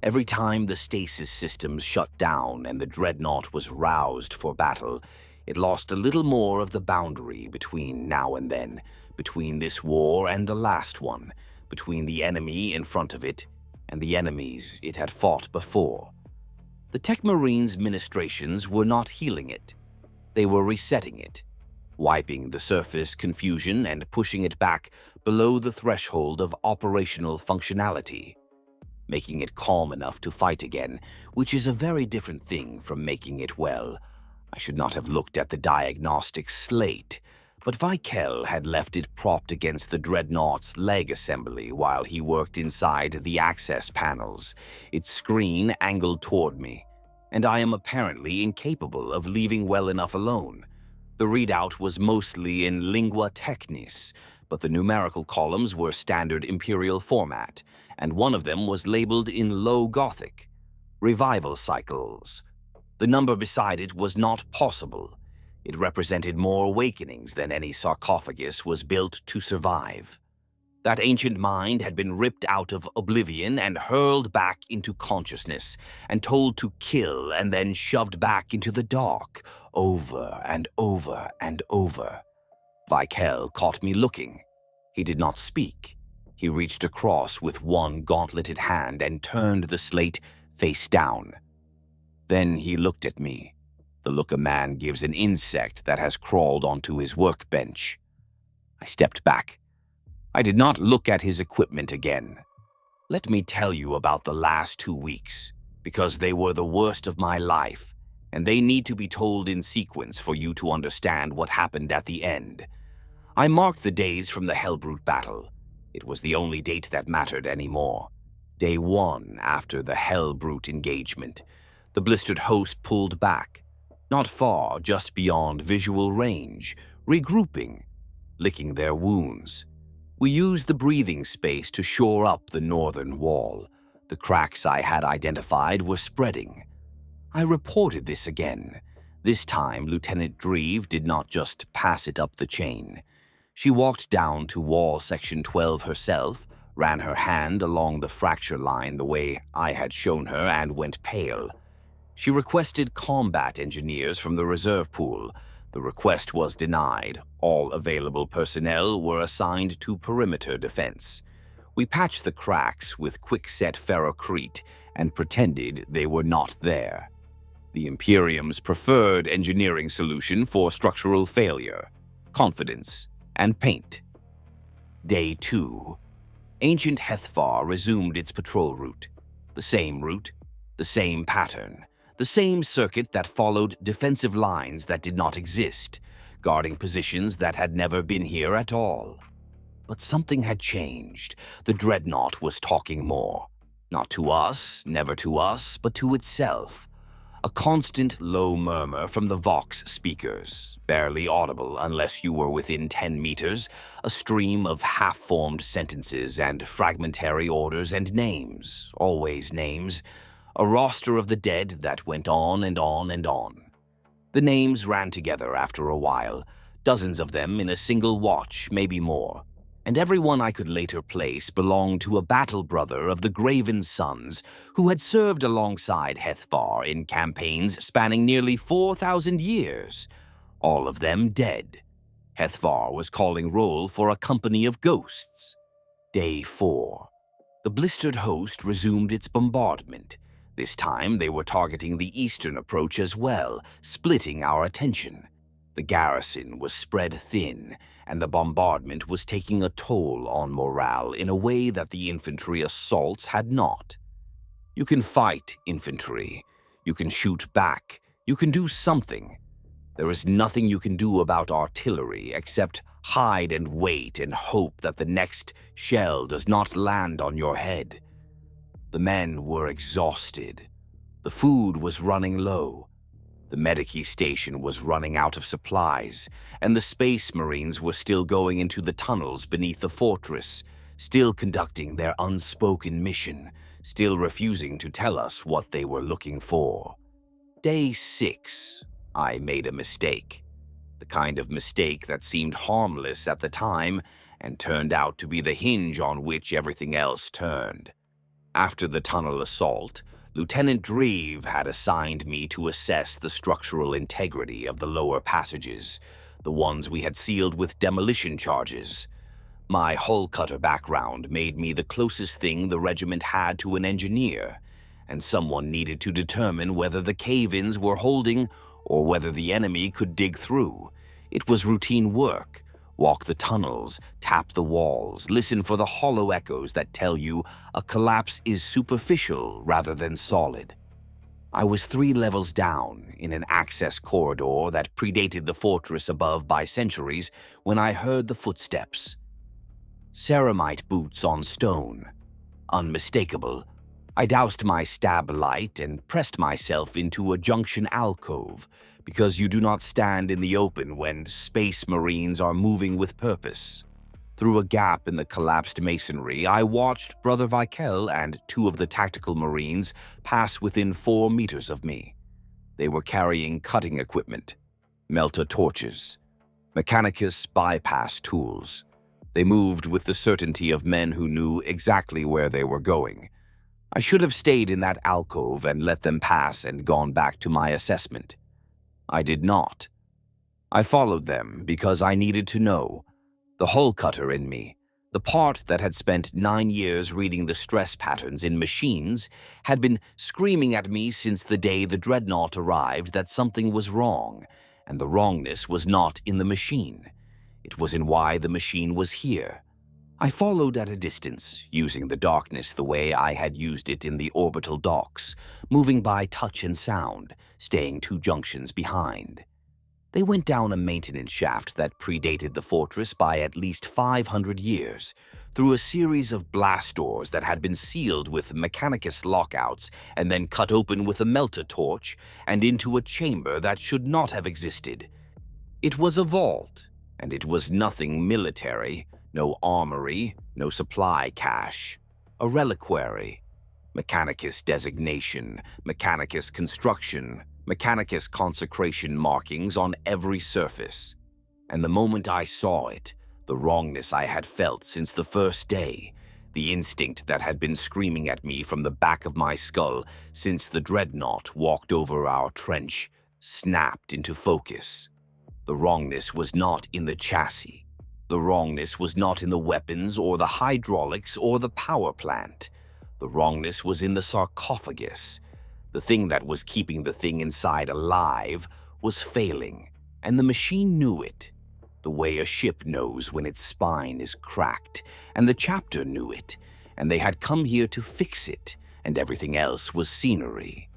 Every time the stasis systems shut down and the Dreadnought was roused for battle, it lost a little more of the boundary between now and then, between this war and the last one, between the enemy in front of it and the enemies it had fought before. The Tech Marines' ministrations were not healing it. They were resetting it, wiping the surface confusion and pushing it back below the threshold of operational functionality, making it calm enough to fight again, which is a very different thing from making it well. I should not have looked at the diagnostic slate, but Vikel had left it propped against the Dreadnought's leg assembly while he worked inside the access panels, its screen angled toward me, and I am apparently incapable of leaving well enough alone. The readout was mostly in lingua technis, but the numerical columns were standard Imperial format, and one of them was labeled in Low Gothic. Revival cycles. The number beside it was not possible. It represented more awakenings than any sarcophagus was built to survive. That ancient mind had been ripped out of oblivion and hurled back into consciousness, and told to kill and then shoved back into the dark, over and over and over. Vikel caught me looking. He did not speak. He reached across with one gauntleted hand and turned the slate face down. Then he looked at me, the look a man gives an insect that has crawled onto his workbench. I stepped back. I did not look at his equipment again. Let me tell you about the last 2 weeks, because they were the worst of my life, and they need to be told in sequence for you to understand what happened at the end. I marked the days from the Hellbrute battle. It was the only date that mattered anymore. Day 1 after the Hellbrute engagement. The blistered host pulled back. Not far, just beyond visual range, regrouping, licking their wounds. We used the breathing space to shore up the northern wall. The cracks I had identified were spreading. I reported this again. This time, Lieutenant Dreve did not just pass it up the chain. She walked down to wall section 12 herself, ran her hand along the fracture line the way I had shown her, and went pale. She requested combat engineers from the reserve pool. The request was denied. All available personnel were assigned to perimeter defense. We patched the cracks with quick-set ferrocrete and pretended they were not there. The Imperium's preferred engineering solution for structural failure, confidence, and paint. Day 2. Ancient Hethvar resumed its patrol route. The same route, the same pattern. The same circuit that followed defensive lines that did not exist, guarding positions that had never been here at all. But something had changed. The Dreadnought was talking more. Not to us, never to us, but to itself. A constant low murmur from the Vox speakers, barely audible unless you were within 10 meters, a stream of half-formed sentences and fragmentary orders and names, always names. A roster of the dead that went on and on and on. The names ran together after a while, dozens of them in a single watch, maybe more, and everyone I could later place belonged to a battle brother of the Graven Sons who had served alongside Hethvar in campaigns spanning nearly 4,000 years, all of them dead. Hethvar was calling roll for a company of ghosts. Day 4. The blistered host resumed its bombardment. This time they were targeting the eastern approach as well, splitting our attention. The garrison was spread thin, and the bombardment was taking a toll on morale in a way that the infantry assaults had not. You can fight infantry, you can shoot back, you can do something. There is nothing you can do about artillery except hide and wait and hope that the next shell does not land on your head. The men were exhausted. The food was running low. The medici station was running out of supplies, and the Space Marines were still going into the tunnels beneath the fortress, still conducting their unspoken mission, still refusing to tell us what they were looking for. Day 6, I made a mistake. The kind of mistake that seemed harmless at the time and turned out to be the hinge on which everything else turned. After the tunnel assault, Lieutenant Dreve had assigned me to assess the structural integrity of the lower passages, the ones we had sealed with demolition charges. My hullcutter background made me the closest thing the regiment had to an engineer, and someone needed to determine whether the cave-ins were holding or whether the enemy could dig through. It was routine work. Walk the tunnels, tap the walls, listen for the hollow echoes that tell you a collapse is superficial rather than solid. I was 3 levels down in an access corridor that predated the fortress above by centuries when I heard the footsteps. Ceramite boots on stone. Unmistakable. I doused my stab light and pressed myself into a junction alcove, because you do not stand in the open when Space Marines are moving with purpose. Through a gap in the collapsed masonry, I watched Brother Vikel and 2 of the tactical Marines pass within 4 meters of me. They were carrying cutting equipment, melter torches, Mechanicus bypass tools. They moved with the certainty of men who knew exactly where they were going. I should have stayed in that alcove and let them pass and gone back to my assessment. I did not. I followed them because I needed to know. The hullcutter in me, the part that had spent 9 years reading the stress patterns in machines, had been screaming at me since the day the Dreadnought arrived that something was wrong, and the wrongness was not in the machine. It was in why the machine was here. I followed at a distance, using the darkness the way I had used it in the orbital docks, moving by touch and sound, staying 2 junctions behind. They went down a maintenance shaft that predated the fortress by at least 500 years, through a series of blast doors that had been sealed with Mechanicus lockouts and then cut open with a melter torch, and into a chamber that should not have existed. It was a vault, and it was nothing military. No armory, no supply cache. A reliquary. Mechanicus designation, Mechanicus construction, Mechanicus consecration markings on every surface. And the moment I saw it, the wrongness I had felt since the first day, the instinct that had been screaming at me from the back of my skull since the Dreadnought walked over our trench, snapped into focus. The wrongness was not in the chassis. The wrongness was not in the weapons or the hydraulics or the power plant. The wrongness was in the sarcophagus. The thing that was keeping the thing inside alive was failing, and the machine knew it. The way a ship knows when its spine is cracked, and the chapter knew it, and they had come here to fix it, and everything else was scenery.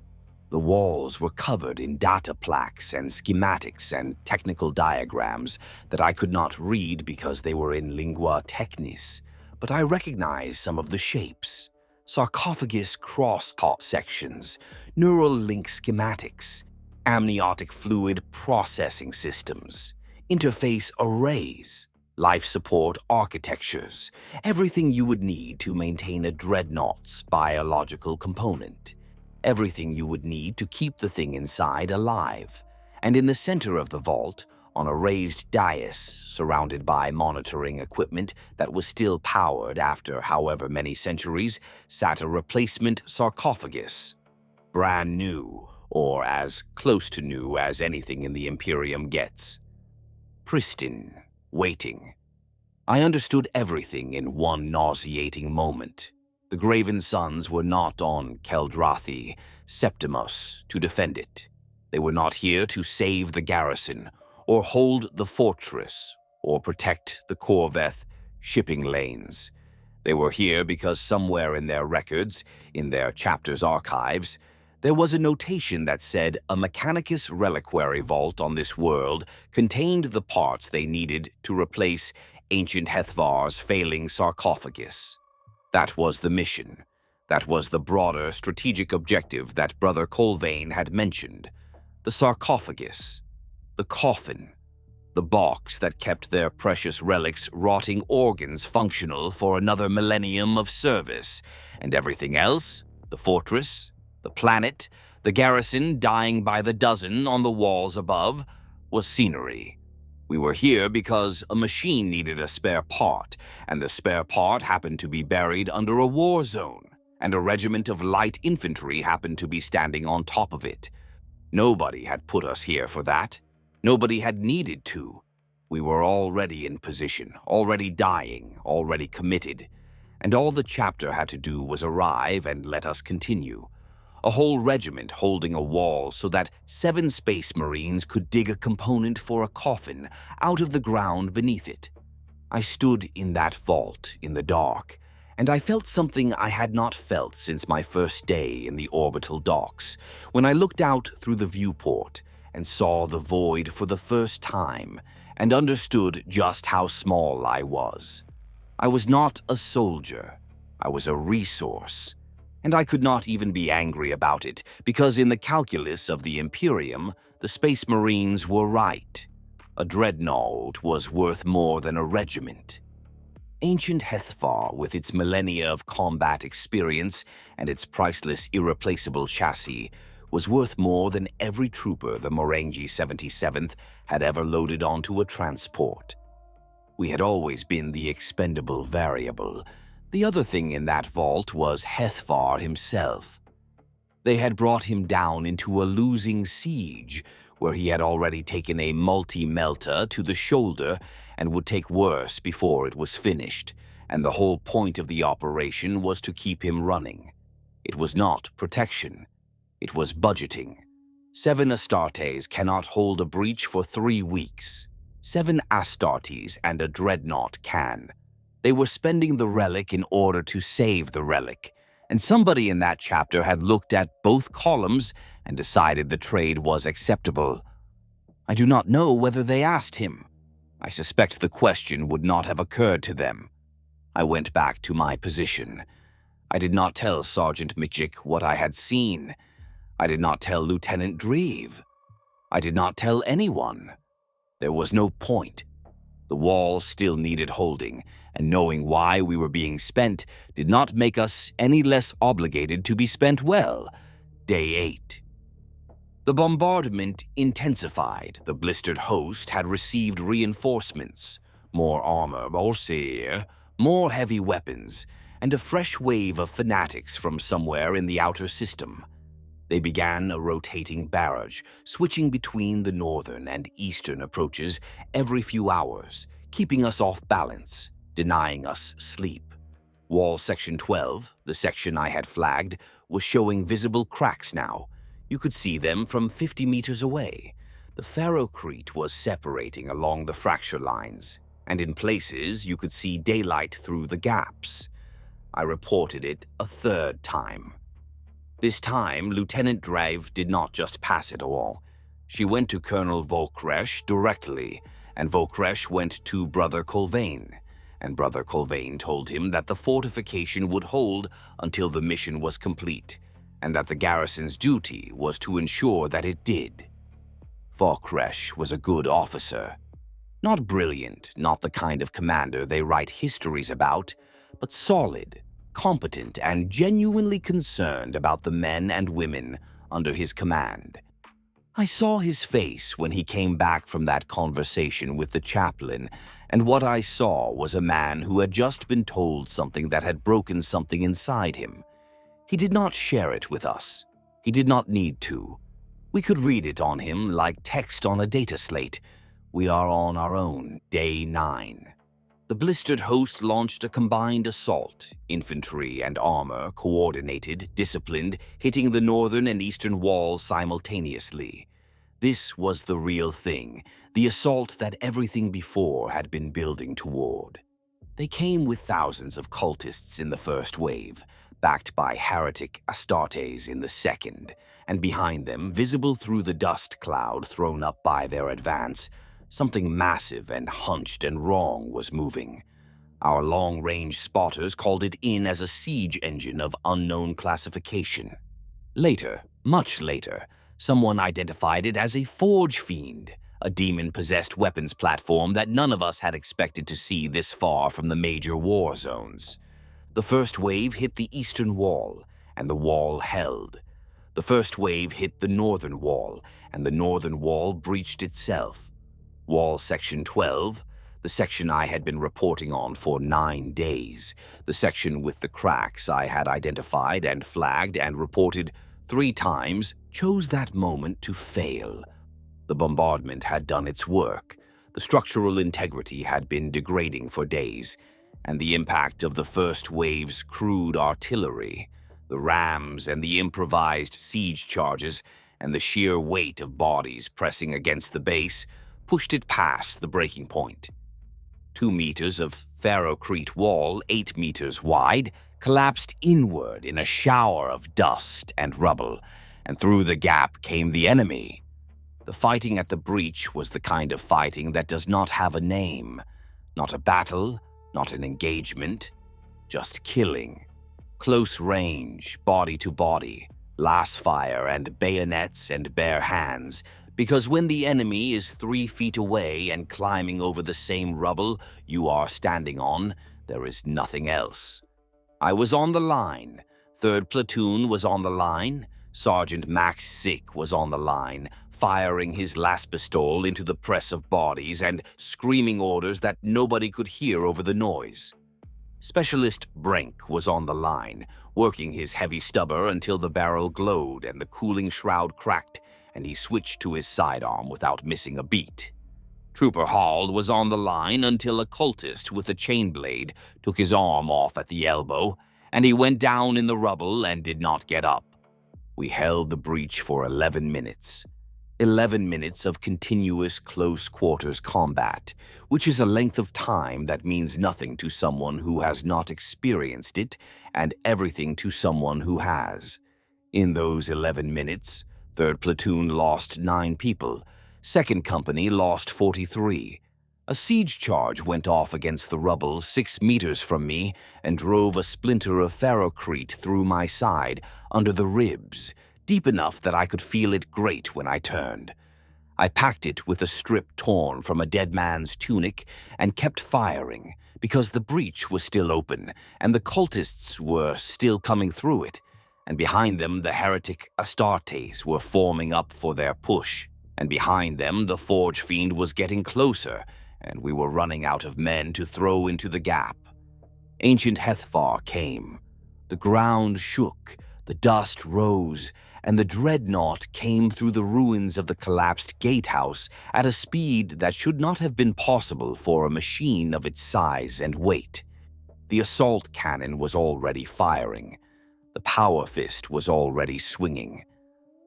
The walls were covered in data plaques and schematics and technical diagrams that I could not read because they were in lingua technis, but I recognized some of the shapes. Sarcophagus cross-cut sections, neural link schematics, amniotic fluid processing systems, interface arrays, life support architectures, everything you would need to maintain a Dreadnought's biological component. Everything you would need to keep the thing inside alive. And in the center of the vault, on a raised dais surrounded by monitoring equipment that was still powered after however many centuries, sat a replacement sarcophagus. Brand new, or as close to new as anything in the Imperium gets. Pristine, waiting. I understood everything in one nauseating moment. The Graven Sons were not on Keldrathi Septimus to defend it. They were not here to save the garrison or hold the fortress or protect the Corvette shipping lanes. They were here because somewhere in their records, in their chapter's archives, there was a notation that said a Mechanicus reliquary vault on this world contained the parts they needed to replace ancient Hethvar's failing sarcophagus. That was the mission. That was the broader strategic objective that Brother Colvane had mentioned. The sarcophagus, the coffin, the box that kept their precious relics' rotting organs functional for another millennium of service, and everything else, the fortress, the planet, the garrison dying by the dozen on the walls above, was scenery. We were here because a machine needed a spare part, and the spare part happened to be buried under a war zone, and a regiment of light infantry happened to be standing on top of it. Nobody had put us here for that. Nobody had needed to. We were already in position, already dying, already committed, and all the chapter had to do was arrive and let us continue. A whole regiment holding a wall so that 7 Space Marines could dig a component for a coffin out of the ground beneath it. I stood in that vault in the dark, and I felt something I had not felt since my first day in the orbital docks, when I looked out through the viewport and saw the void for the first time and understood just how small I was. I was not a soldier. I was a resource. And I could not even be angry about it, because in the calculus of the Imperium, the Space Marines were right. A dreadnought was worth more than a regiment. Ancient Hethvar, with its millennia of combat experience and its priceless, irreplaceable chassis, was worth more than every trooper the Morrangi 77th had ever loaded onto a transport. We had always been the expendable variable. The other thing in that vault was Hethvar himself. They had brought him down into a losing siege, where he had already taken a multi-melta to the shoulder and would take worse before it was finished, and the whole point of the operation was to keep him running. It was not protection. It was budgeting. 7 Astartes cannot hold a breach for 3 weeks. 7 Astartes and a dreadnought can. They were spending the relic in order to save the relic, and somebody in that chapter had looked at both columns and decided the trade was acceptable. I do not know whether they asked him. I suspect the question would not have occurred to them. I went back to my position. I did not tell Sergeant Michik what I had seen. I did not tell Lieutenant Dreve. I did not tell anyone. There was no point. The wall still needed holding, and knowing why we were being spent did not make us any less obligated to be spent well. Day 8. The bombardment intensified. The blistered host had received reinforcements, more armor, more heavy weapons, and a fresh wave of fanatics from somewhere in the outer system. They began a rotating barrage, switching between the northern and eastern approaches every few hours, keeping us off balance, denying us sleep. Wall Section 12, the section I had flagged, was showing visible cracks now. You could see them from 50 meters away. The ferrocrete was separating along the fracture lines, and in places you could see daylight through the gaps. I reported it a 3rd time. This time, Lieutenant Dreve did not just pass it all. She went to Colonel Volkresh directly, and Volkresh went to Brother Colvane, and Brother Colvane told him that the fortification would hold until the mission was complete, and that the garrison's duty was to ensure that it did. Volkresh was a good officer. Not brilliant, not the kind of commander they write histories about, but solid, competent, and genuinely concerned about the men and women under his command. I saw his face when he came back from that conversation with the chaplain, and what I saw was a man who had just been told something that had broken something inside him. He did not share it with us. He did not need to. We could read it on him like text on a data slate. We are on our own, day 9. The blistered host launched a combined assault, infantry and armor, coordinated, disciplined, hitting the northern and eastern walls simultaneously. This was the real thing, the assault that everything before had been building toward. They came with thousands of cultists in the first wave, backed by Heretic Astartes in the second, and behind them, visible through the dust cloud thrown up by their advance, something massive and hunched and wrong was moving. Our long-range spotters called it in as a siege engine of unknown classification. Later, much later, someone identified it as a Forge Fiend, a demon-possessed weapons platform that none of us had expected to see this far from the major war zones. The first wave hit the eastern wall, and the wall held. The first wave hit the northern wall, and the northern wall breached itself. Wall Section 12, the section I had been reporting on for 9 days, the section with the cracks I had identified and flagged and reported 3 times, chose that moment to fail. The bombardment had done its work. The structural integrity had been degrading for days, and the impact of the first wave's crude artillery, the rams and the improvised siege charges, and the sheer weight of bodies pressing against the base pushed it past the breaking point. 2 meters of ferrocrete wall, 8 meters wide, collapsed inward in a shower of dust and rubble, and through the gap came the enemy. The fighting at the breach was the kind of fighting that does not have a name. Not a battle, not an engagement, just killing. Close range, body to body, lass fire and bayonets and bare hands, because when the enemy is 3 feet away and climbing over the same rubble you are standing on, there is nothing else. I was on the line. 3rd Platoon was on the line. Sergeant Max Sick was on the line, firing his las pistol into the press of bodies and screaming orders that nobody could hear over the noise. Specialist Brecht was on the line, working his heavy stubber until the barrel glowed and the cooling shroud cracked, and he switched to his sidearm without missing a beat. Trooper Hall was on the line until a cultist with a chain blade took his arm off at the elbow, and he went down in the rubble and did not get up. We held the breach for 11 minutes. 11 minutes of continuous close-quarters combat, which is a length of time that means nothing to someone who has not experienced it, and everything to someone who has. In those 11 minutes, 3rd Platoon lost 9 people, 2nd Company lost 43. A siege charge went off against the rubble 6 meters from me and drove a splinter of ferrocrete through my side, under the ribs, deep enough that I could feel it grate when I turned. I packed it with a strip torn from a dead man's tunic and kept firing, because the breach was still open and the cultists were still coming through it, and behind them the Heretic Astartes were forming up for their push, and behind them the Forge Fiend was getting closer, and we were running out of men to throw into the gap. Ancient Hethvar came. The ground shook, the dust rose, and the Dreadnought came through the ruins of the collapsed gatehouse at a speed that should not have been possible for a machine of its size and weight. The assault cannon was already firing. The power fist was already swinging.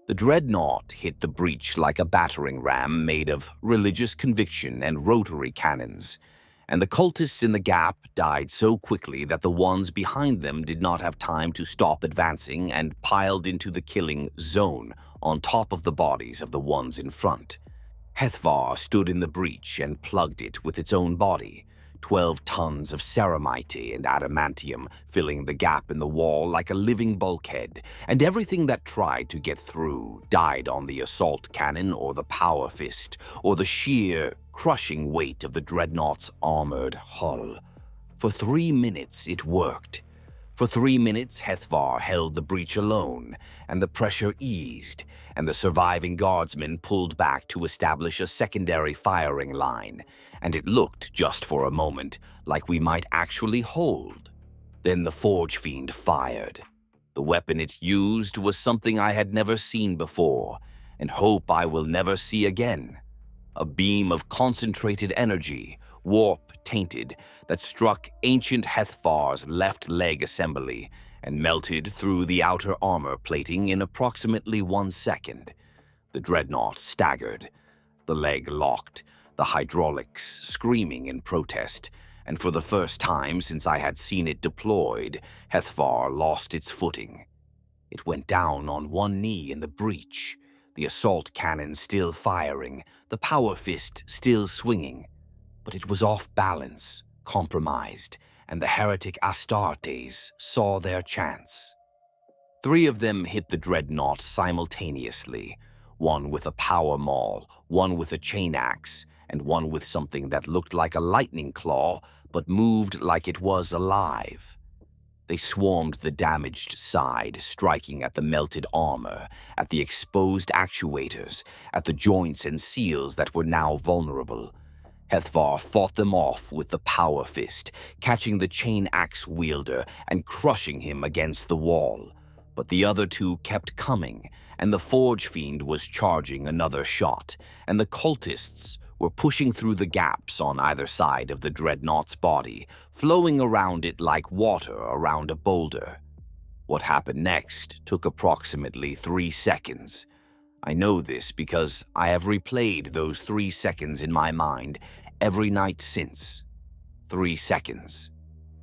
The Dreadnought hit the breach like a battering ram made of religious conviction and rotary cannons, and the cultists in the gap died so quickly that the ones behind them did not have time to stop advancing and piled into the killing zone on top of the bodies of the ones in front. Hethvar stood in the breach and plugged it with its own body, 12 tons of ceramite and adamantium filling the gap in the wall like a living bulkhead, and everything that tried to get through died on the assault cannon or the power fist or the sheer, crushing weight of the Dreadnought's armored hull. For 3 minutes it worked. For 3 minutes Hethvar held the breach alone, and the pressure eased, and the surviving guardsmen pulled back to establish a secondary firing line, and it looked, just for a moment, like we might actually hold. Then the Forge Fiend fired. The weapon it used was something I had never seen before, and hope I will never see again. A beam of concentrated energy, warp-tainted, that struck ancient Hethvar's left leg assembly and melted through the outer armor plating in approximately 1 second. The dreadnought staggered, the leg locked, the hydraulics screaming in protest, and for the first time since I had seen it deployed, Hethvar lost its footing. It went down on one knee in the breach, the assault cannon still firing, the power fist still swinging. But it was off balance, compromised, and the Heretic Astartes saw their chance. 3 of them hit the dreadnought simultaneously, one with a power maul, one with a chain axe, and one with something that looked like a lightning claw but moved like it was alive. They swarmed the damaged side, striking at the melted armor, at the exposed actuators, at the joints and seals that were now vulnerable. Hethvar fought them off with the power fist, catching the chain axe wielder and crushing him against the wall. But the other 2 kept coming, and the Forge Fiend was charging another shot, and the cultists were pushing through the gaps on either side of the dreadnought's body, flowing around it like water around a boulder. What happened next took approximately 3 seconds. I know this because I have replayed those 3 seconds in my mind every night since. 3 seconds.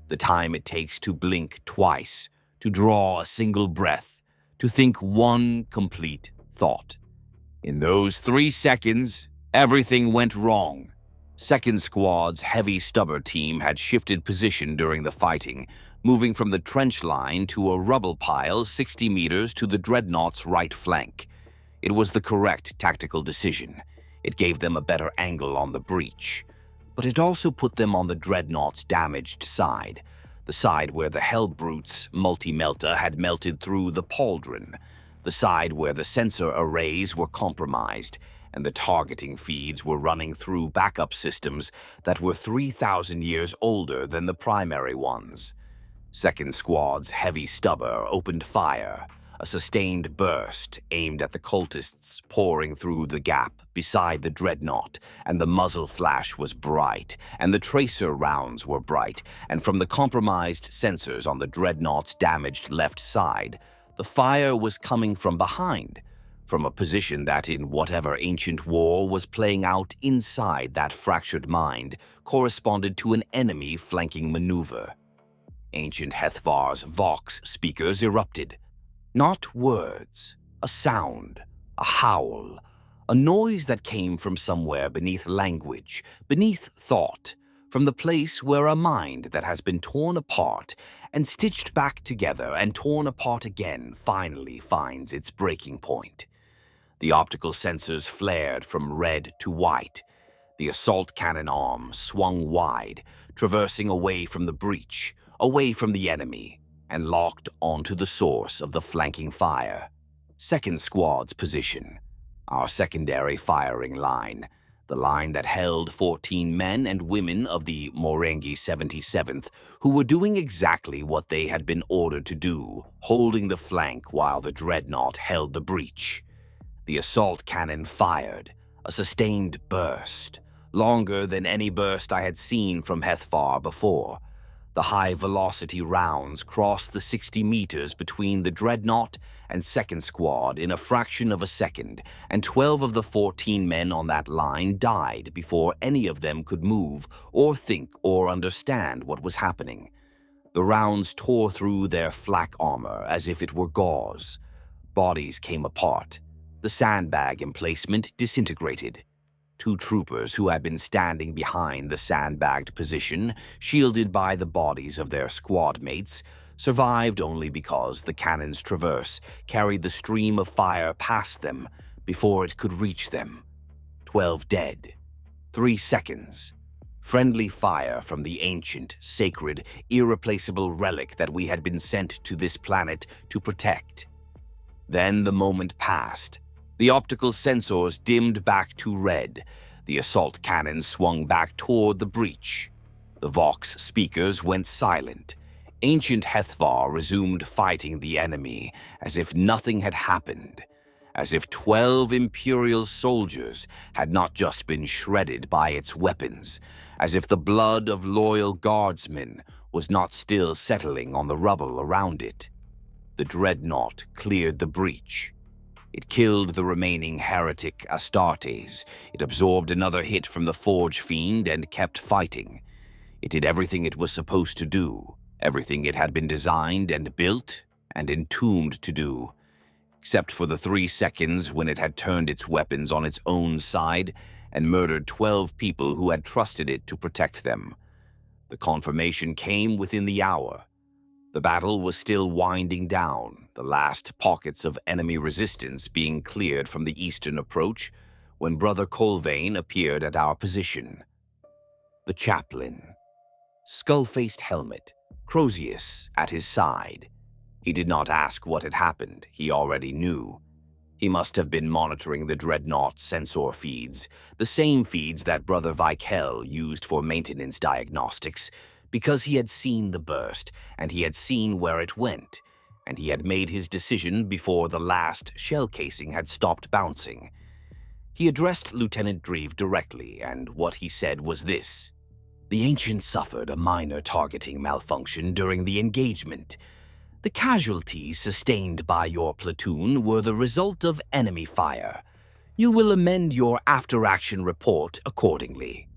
The time it takes to blink twice, to draw a single breath, to think one complete thought. In those 3 seconds, everything went wrong. Second Squad's heavy stubber team had shifted position during the fighting, moving from the trench line to a rubble pile 60 meters to the dreadnought's right flank. It was the correct tactical decision. It gave them a better angle on the breach. But it also put them on the dreadnought's damaged side, the side where the Hellbrute's multi-melta had melted through the pauldron, the side where the sensor arrays were compromised, and the targeting feeds were running through backup systems that were 3,000 years older than the primary ones. Second Squad's heavy stubber opened fire, a sustained burst aimed at the cultists pouring through the gap beside the dreadnought, and the muzzle flash was bright, and the tracer rounds were bright, and from the compromised sensors on the dreadnought's damaged left side, the fire was coming from behind, from a position that in whatever ancient war was playing out inside that fractured mind corresponded to an enemy flanking maneuver. Ancient Hethvar's Vox speakers erupted. Not words, a sound, a howl, a noise that came from somewhere beneath language, beneath thought, from the place where a mind that has been torn apart and stitched back together and torn apart again finally finds its breaking point. The optical sensors flared from red to white. The assault cannon arm swung wide, traversing away from the breach, away from the enemy, and locked onto the source of the flanking fire. Second Squad's position, our secondary firing line, the line that held 14 men and women of the Morrangi 77th who were doing exactly what they had been ordered to do, holding the flank while the dreadnought held the breach. The assault cannon fired, a sustained burst, longer than any burst I had seen from Hethvar before. The high-velocity rounds crossed the 60 meters between the dreadnought and Second Squad in a fraction of a second, and 12 of the 14 men on that line died before any of them could move or think or understand what was happening. The rounds tore through their flak armor as if it were gauze. Bodies came apart. The sandbag emplacement disintegrated. 2 troopers who had been standing behind the sandbagged position, shielded by the bodies of their squad mates, survived only because the cannon's traverse carried the stream of fire past them before it could reach them. 12 dead. 3 seconds. Friendly fire from the ancient, sacred, irreplaceable relic that we had been sent to this planet to protect. Then the moment passed. The optical sensors dimmed back to red. The assault cannon swung back toward the breach. The Vox speakers went silent. Ancient Hethvar resumed fighting the enemy as if nothing had happened, as if 12 Imperial soldiers had not just been shredded by its weapons, as if the blood of loyal Guardsmen was not still settling on the rubble around it. The dreadnought cleared the breach. It killed the remaining Heretic Astartes. It absorbed another hit from the Forge Fiend and kept fighting. It did everything it was supposed to do, everything it had been designed and built and entombed to do, except for the 3 seconds when it had turned its weapons on its own side and murdered 12 people who had trusted it to protect them. The confirmation came within the hour. The battle was still winding down, the last pockets of enemy resistance being cleared from the eastern approach, when Brother Colvane appeared at our position. The chaplain. Skull-faced helmet, Crozius at his side. He did not ask what had happened, he already knew. He must have been monitoring the Dreadnought sensor feeds, the same feeds that Brother Vikel used for maintenance diagnostics, because he had seen the burst, and he had seen where it went, and he had made his decision before the last shell casing had stopped bouncing. He addressed Lieutenant Dreve directly, and what he said was this. The Ancient suffered a minor targeting malfunction during the engagement. The casualties sustained by your platoon were the result of enemy fire. You will amend your after-action report accordingly.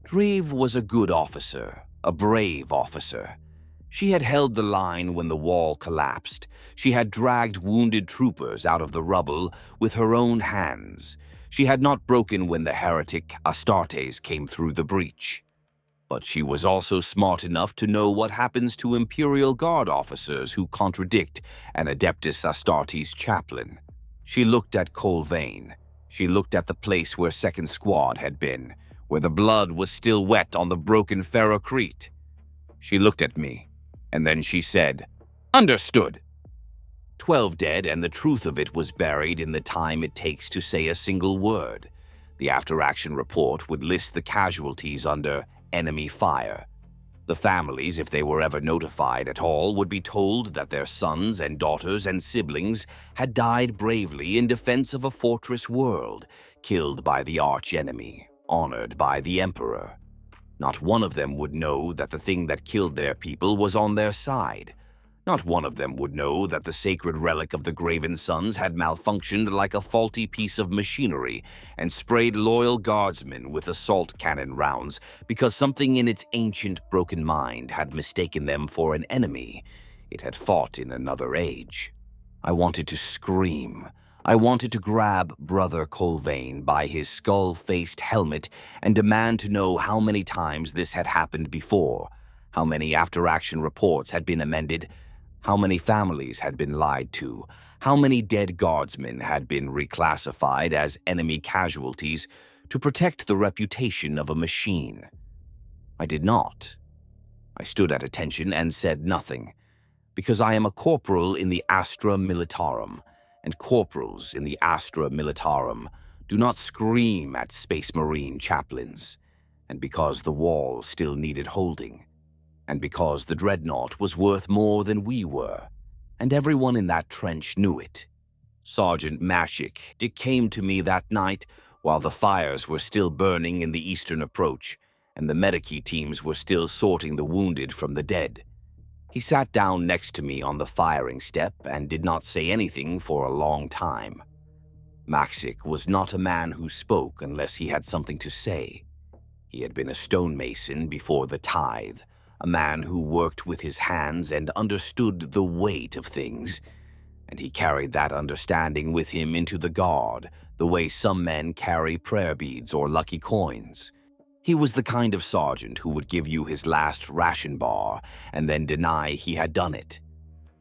Dreve was a good officer, a brave officer. She had held the line when the wall collapsed. She had dragged wounded troopers out of the rubble with her own hands. She had not broken when the Heretic Astartes came through the breach. But she was also smart enough to know what happens to Imperial Guard officers who contradict an Adeptus Astartes chaplain. She looked at Colvane. She looked at the place where 2nd Squad had been, where the blood was still wet on the broken ferrocrete. She looked at me, and then she said, "Understood." 12 dead, and the truth of it was buried in the time it takes to say a single word. The after-action report would list the casualties under enemy fire. The families, if they were ever notified at all, would be told that their sons and daughters and siblings had died bravely in defense of a fortress world, killed by the arch-enemy, honored by the Emperor. Not one of them would know that the thing that killed their people was on their side. Not one of them would know that the sacred relic of the Graven Sons had malfunctioned like a faulty piece of machinery and sprayed loyal guardsmen with assault cannon rounds because something in its ancient broken mind had mistaken them for an enemy it had fought in another age. I wanted to scream. I wanted to grab Brother Colvane by his skull-faced helmet and demand to know how many times this had happened before, how many after-action reports had been amended, how many families had been lied to, how many dead guardsmen had been reclassified as enemy casualties to protect the reputation of a machine. I did not. I stood at attention and said nothing, because I am a corporal in the Astra Militarum, and corporals in the Astra Militarum do not scream at Space Marine chaplains, and because the wall still needed holding, and because the Dreadnought was worth more than we were, and everyone in that trench knew it. Sergeant Mashik came to me that night while the fires were still burning in the eastern approach, and the medici teams were still sorting the wounded from the dead. He sat down next to me on the firing step and did not say anything for a long time. Maxik was not a man who spoke unless he had something to say. He had been a stonemason before the tithe, a man who worked with his hands and understood the weight of things, and he carried that understanding with him into the Guard, the way some men carry prayer beads or lucky coins. He was the kind of sergeant who would give you his last ration bar and then deny he had done it.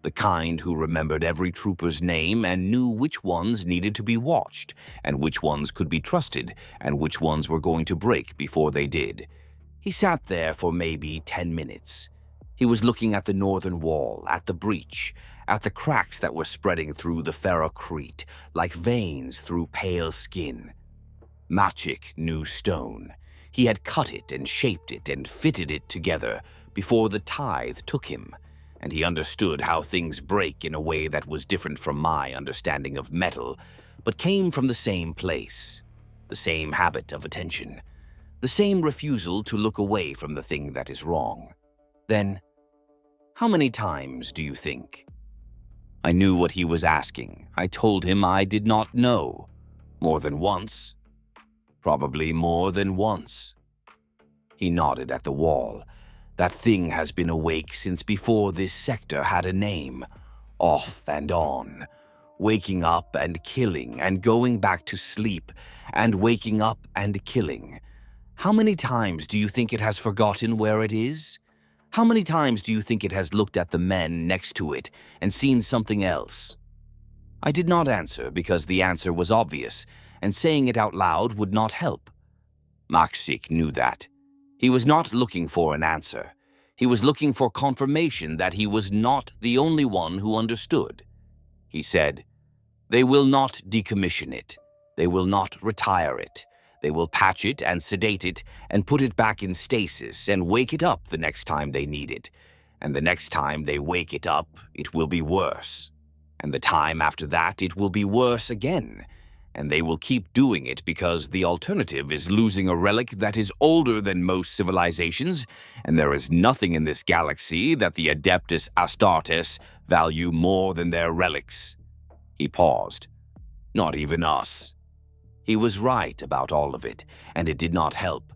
The kind who remembered every trooper's name and knew which ones needed to be watched, and which ones could be trusted, and which ones were going to break before they did. He sat there for maybe 10 minutes. He was looking at the northern wall, at the breach, at the cracks that were spreading through the ferrocrete, like veins through pale skin. Machik knew stone. He had cut it and shaped it and fitted it together before the tithe took him, and he understood how things break in a way that was different from my understanding of metal, but came from the same place, the same habit of attention, the same refusal to look away from the thing that is wrong. Then, how many times do you think? I knew what he was asking. I told him I did not know. More than once. Probably more than once. He nodded at the wall. That thing has been awake since before this sector had a name. Off and on. Waking up and killing and going back to sleep and waking up and killing. How many times do you think it has forgotten where it is? How many times do you think it has looked at the men next to it and seen something else? I did not answer because the answer was obvious, and saying it out loud would not help. Maksik knew that. He was not looking for an answer. He was looking for confirmation that he was not the only one who understood. He said, "They will not decommission it. They will not retire it. They will patch it and sedate it and put it back in stasis and wake it up the next time they need it. And the next time they wake it up, it will be worse. And the time after that, it will be worse again. And they will keep doing it because the alternative is losing a relic that is older than most civilizations, and there is nothing in this galaxy that the Adeptus Astartes value more than their relics." He paused. "Not even us." He was right about all of it, and it did not help,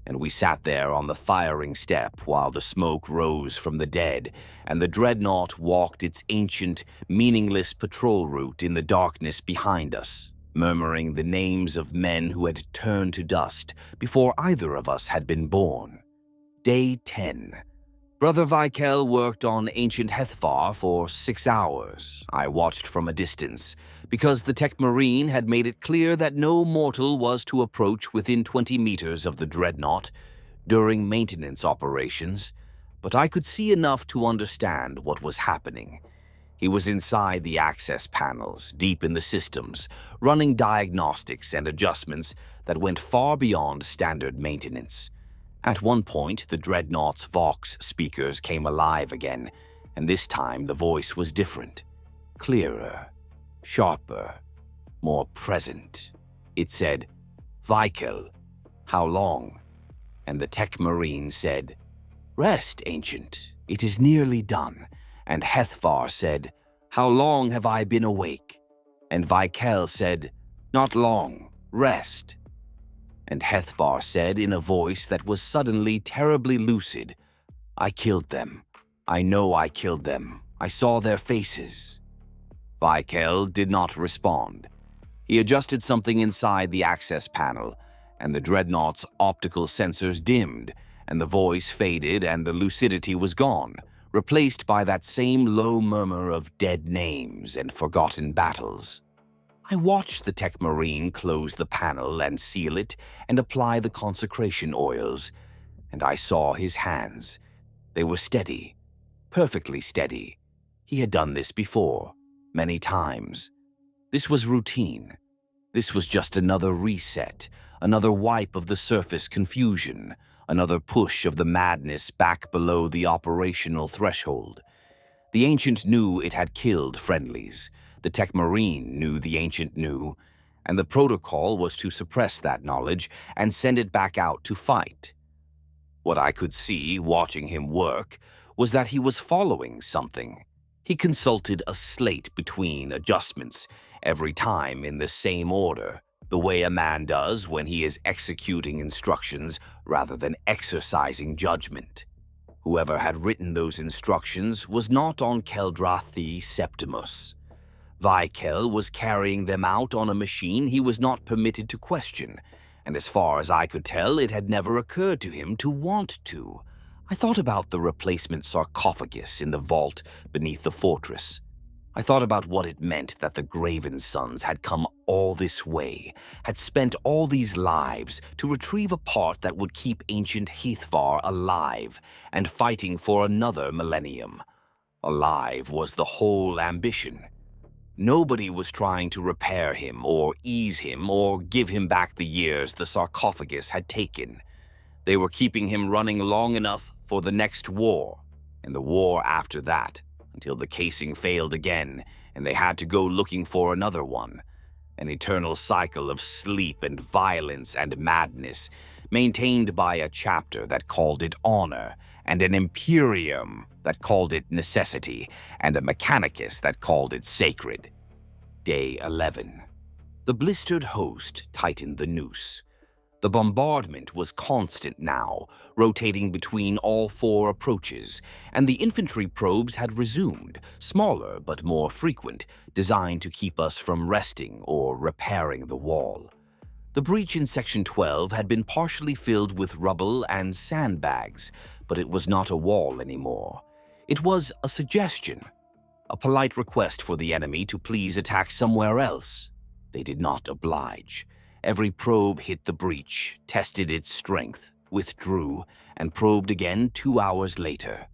and we sat there on the firing step while the smoke rose from the dead, and the dreadnought walked its ancient, meaningless patrol route in the darkness behind us, murmuring the names of men who had turned to dust before either of us had been born. Day 10. Brother Vikel worked on ancient Hethvar for 6 hours. I watched from a distance, because the Tech Marine had made it clear that no mortal was to approach within 20 meters of the dreadnought during maintenance operations, but I could see enough to understand what was happening. He was inside the access panels, deep in the systems, running diagnostics and adjustments that went far beyond standard maintenance. At one point, the dreadnought's Vox speakers came alive again, and this time the voice was different. Clearer, sharper, more present. It said, "Vikel, how long?" And the Tech Marine said, "Rest, Ancient, it is nearly done." And Hethvar said, "How long have I been awake?" And Vikel said, "Not long, rest." And Hethvar said in a voice that was suddenly terribly lucid, "I killed them. I know I killed them. I saw their faces." Vikel did not respond. He adjusted something inside the access panel, and the dreadnought's optical sensors dimmed, and the voice faded and the lucidity was gone, replaced by that same low murmur of dead names and forgotten battles. I watched the Tech Marine close the panel and seal it and apply the consecration oils, and I saw his hands. They were steady, perfectly steady. He had done this before, many times. This was routine. This was just another reset, another wipe of the surface confusion, another push of the madness back below the operational threshold. The Ancient knew it had killed friendlies. The Tech Marine knew the Ancient knew, and the protocol was to suppress that knowledge and send it back out to fight. What I could see, watching him work, was that he was following something. He consulted a slate between adjustments, every time in the same order, the way a man does when he is executing instructions rather than exercising judgment. Whoever had written those instructions was not on Keldrathi Septimus. Vikel was carrying them out on a machine he was not permitted to question, and as far as I could tell, it had never occurred to him to want to. I thought about the replacement sarcophagus in the vault beneath the fortress. I thought about what it meant that the Graven Sons had come all this way, had spent all these lives to retrieve a part that would keep ancient Hethvar alive and fighting for another millennium. Alive was the whole ambition. Nobody was trying to repair him or ease him or give him back the years the sarcophagus had taken. They were keeping him running long enough for the next war, and the war after that, until the casing failed again and they had to go looking for another one. An eternal cycle of sleep and violence and madness, maintained by a chapter that called it honor, and an imperium that called it necessity, and a mechanicus that called it sacred. Day 11. The blistered host tightened the noose. The bombardment was constant now, rotating between all 4 approaches, and the infantry probes had resumed, smaller but more frequent, designed to keep us from resting or repairing the wall. The breach in Section 12 had been partially filled with rubble and sandbags, but it was not a wall anymore. It was a suggestion, a polite request for the enemy to please attack somewhere else. They did not oblige. Every probe hit the breach, tested its strength, withdrew, and probed again 2 hours later.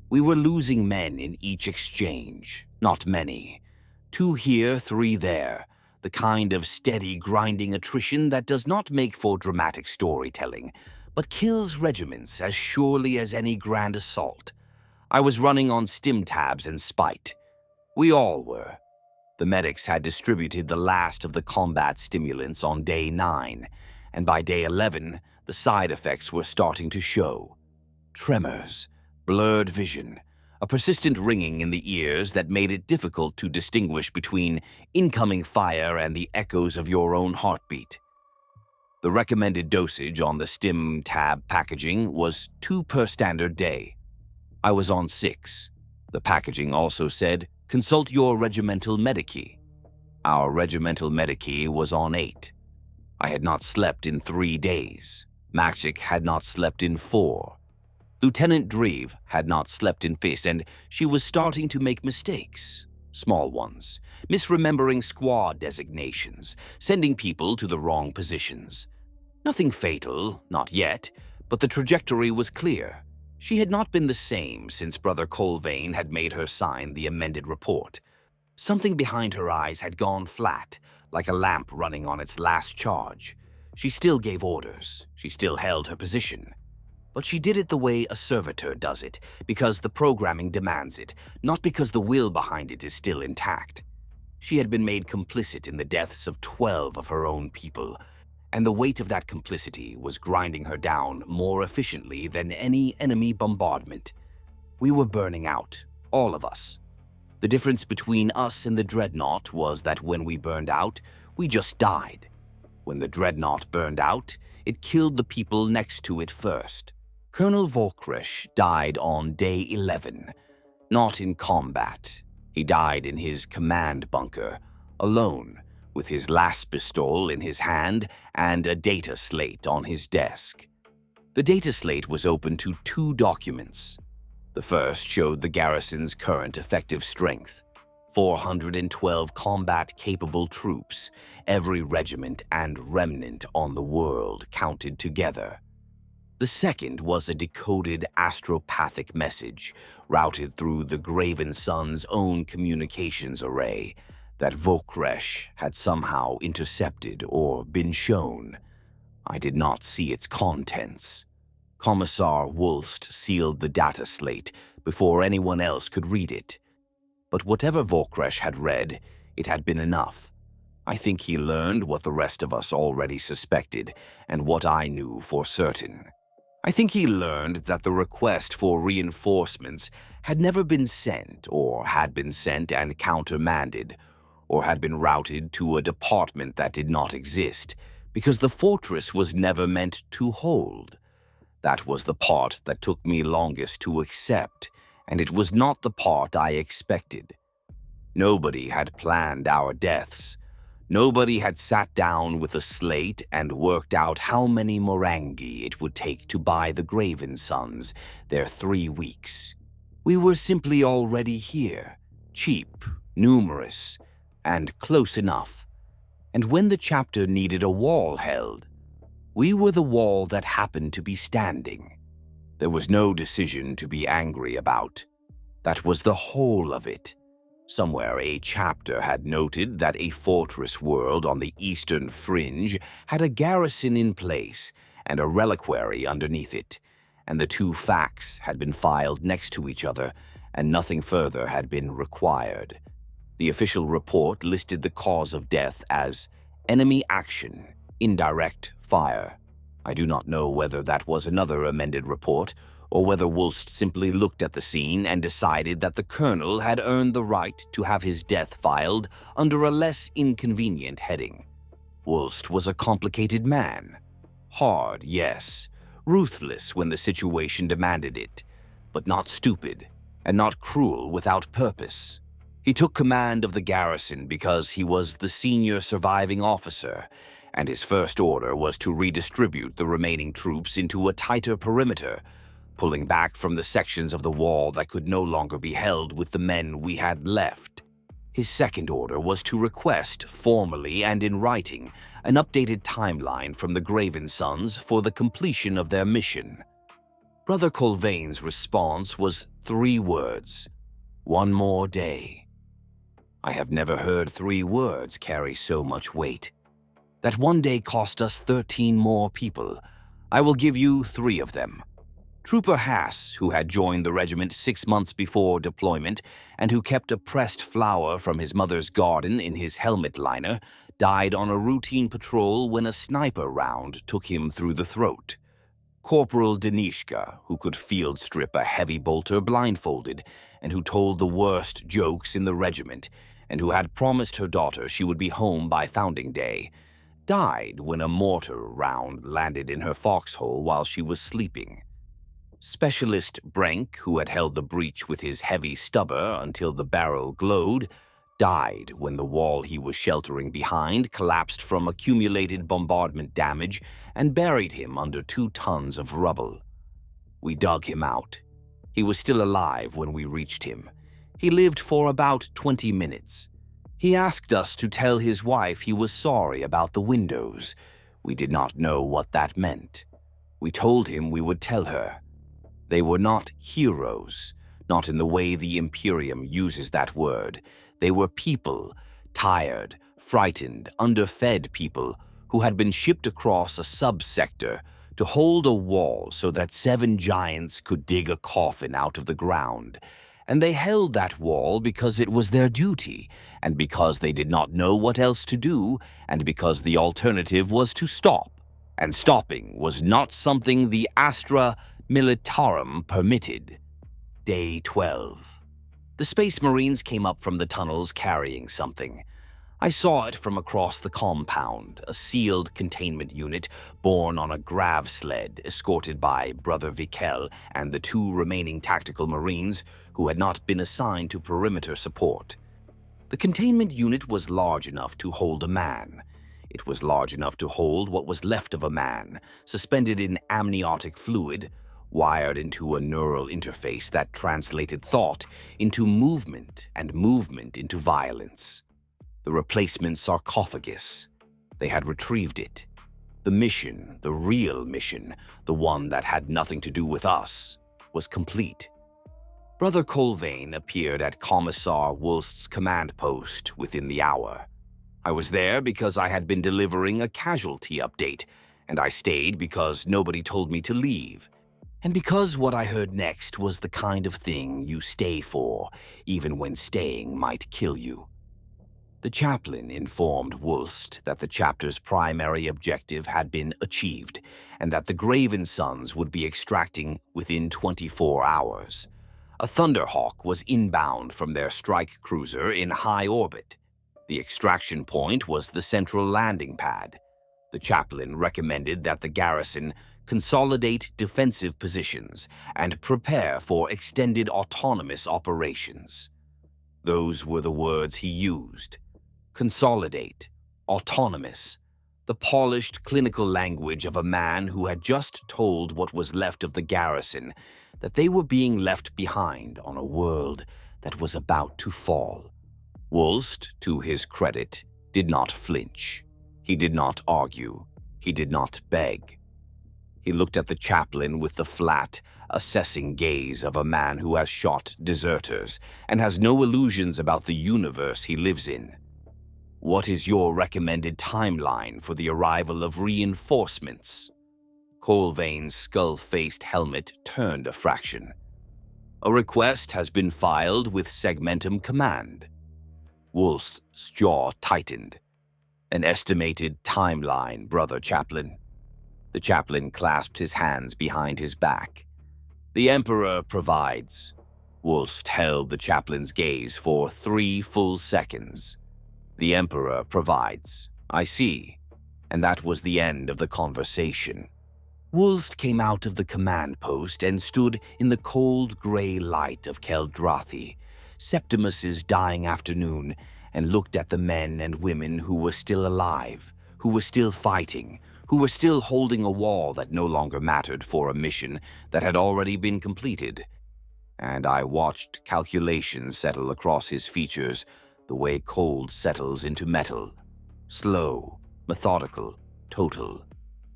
We were losing men in each exchange, not many. 2 here, 3 there, the kind of steady, grinding attrition that does not make for dramatic storytelling, but kills regiments as surely as any grand assault. I was running on stim tabs and spite. We all were. The medics had distributed the last of the combat stimulants on day 9, and by day 11, the side effects were starting to show. Tremors, blurred vision, a persistent ringing in the ears that made it difficult to distinguish between incoming fire and the echoes of your own heartbeat. The recommended dosage on the stim tab packaging was 2 per standard day. I was on 6. The packaging also said, consult your regimental medici. Our regimental medici was on 8. I had not slept in 3 days. Maxik had not slept in 4. Lieutenant Dreve had not slept in Fis, and she was starting to make mistakes. Small ones, misremembering squad designations, sending people to the wrong positions. Nothing fatal, not yet, but the trajectory was clear. She had not been the same since Brother Colvane had made her sign the amended report. Something behind her eyes had gone flat, like a lamp running on its last charge. She still gave orders. She still held her position. But she did it the way a servitor does it, because the programming demands it, not because the will behind it is still intact. She had been made complicit in the deaths of 12 of her own people, and the weight of that complicity was grinding her down more efficiently than any enemy bombardment. We were burning out, all of us. The difference between us and the Dreadnought was that when we burned out, we just died. When the Dreadnought burned out, it killed the people next to it first. Colonel Volkresh died on day 11, not in combat. He died in his command bunker, alone, with his last pistol in his hand and a data slate on his desk. The data slate was open to 2 documents. The first showed the garrison's current effective strength, 412 combat-capable troops, every regiment and remnant on the world counted together. The second was a decoded astropathic message routed through the Graven Sons' own communications array that Volkresh had somehow intercepted or been shown. I did not see its contents. Commissar Wulst sealed the data slate before anyone else could read it. But whatever Volkresh had read, it had been enough. I think he learned what the rest of us already suspected, and what I knew for certain. I think he learned that the request for reinforcements had never been sent, or had been sent and countermanded, or had been routed to a department that did not exist, because the fortress was never meant to hold. That was the part that took me longest to accept, and it was not the part I expected. Nobody had planned our deaths. Nobody had sat down with a slate and worked out how many Morrangi it would take to buy the Graven Sons their 3 weeks. We were simply already here, cheap, numerous, and close enough. And when the chapter needed a wall held, we were the wall that happened to be standing. There was no decision to be angry about. That was the whole of it. Somewhere a chapter had noted that a fortress world on the eastern fringe had a garrison in place and a reliquary underneath it, and the 2 facts had been filed next to each other, and nothing further had been required. The official report listed the cause of death as enemy action, indirect fire. I do not know whether that was another amended report, or whether Wulst simply looked at the scene and decided that the colonel had earned the right to have his death filed under a less inconvenient heading. Wulst was a complicated man. Hard, yes. Ruthless when the situation demanded it, but not stupid, and not cruel without purpose. He took command of the garrison because he was the senior surviving officer, and his first order was to redistribute the remaining troops into a tighter perimeter, pulling back from the sections of the wall that could no longer be held with the men we had left. His second order was to request, formally and in writing, an updated timeline from the Graven Sons for the completion of their mission. Brother Colvain's response was 3 words: "One more day." I have never heard 3 words carry so much weight. That one day cost us 13 more people. I will give you 3 of them. Trooper Hass, who had joined the regiment 6 months before deployment and who kept a pressed flower from his mother's garden in his helmet liner, died on a routine patrol when a sniper round took him through the throat. Corporal Danishka, who could field strip a heavy bolter blindfolded and who told the worst jokes in the regiment and who had promised her daughter she would be home by Founding Day, died when a mortar round landed in her foxhole while she was sleeping. Specialist Brecht, who had held the breach with his heavy stubber until the barrel glowed, died when the wall he was sheltering behind collapsed from accumulated bombardment damage and buried him under 2 tons of rubble. We dug him out. He was still alive when we reached him. He lived for about 20 minutes. He asked us to tell his wife he was sorry about the windows. We did not know what that meant. We told him we would tell her. They were not heroes, not in the way the Imperium uses that word. They were people, tired, frightened, underfed people who had been shipped across a subsector to hold a wall so that 7 giants could dig a coffin out of the ground. And they held that wall because it was their duty, and because they did not know what else to do, and because the alternative was to stop. And stopping was not something the Astra Militarum permitted. Day 12. The Space Marines came up from the tunnels carrying something. I saw it from across the compound, a sealed containment unit borne on a grav sled escorted by Brother Vikel and the 2 remaining tactical Marines who had not been assigned to perimeter support. The containment unit was large enough to hold a man. It was large enough to hold what was left of a man, suspended in amniotic fluid, wired into a neural interface that translated thought into movement and movement into violence. The replacement sarcophagus. They had retrieved it. The mission, the real mission, the one that had nothing to do with us, was complete. Brother Colvain appeared at Commissar Wulst's command post within the hour. I was there because I had been delivering a casualty update, and I stayed because nobody told me to leave. And because what I heard next was the kind of thing you stay for, even when staying might kill you. The chaplain informed Wulst that the chapter's primary objective had been achieved, and that the Graven Sons would be extracting within 24 hours. A Thunderhawk was inbound from their strike cruiser in high orbit. The extraction point was the central landing pad. The chaplain recommended that the garrison consolidate defensive positions and prepare for extended autonomous operations. Those were the words he used. Consolidate, autonomous, the polished clinical language of a man who had just told what was left of the garrison that they were being left behind on a world that was about to fall. Wulst, to his credit, did not flinch. He did not argue. He did not beg. He looked at the chaplain with the flat, assessing gaze of a man who has shot deserters and has no illusions about the universe he lives in. What is your recommended timeline for the arrival of reinforcements? Colvain's skull-faced helmet turned a fraction. A request has been filed with Segmentum Command. Wulst's jaw tightened. An estimated timeline, Brother Chaplain. The chaplain clasped his hands behind his back. "The Emperor provides." Wulst held the chaplain's gaze for 3 full seconds. "The Emperor provides. I see." And that was the end of the conversation. Wulst came out of the command post and stood in the cold gray light of Keldrathi Septimus's dying afternoon and looked at the men and women who were still alive, who were still fighting, who were still holding a wall that no longer mattered for a mission that had already been completed. And I watched calculation settle across his features the way cold settles into metal. Slow, methodical, total.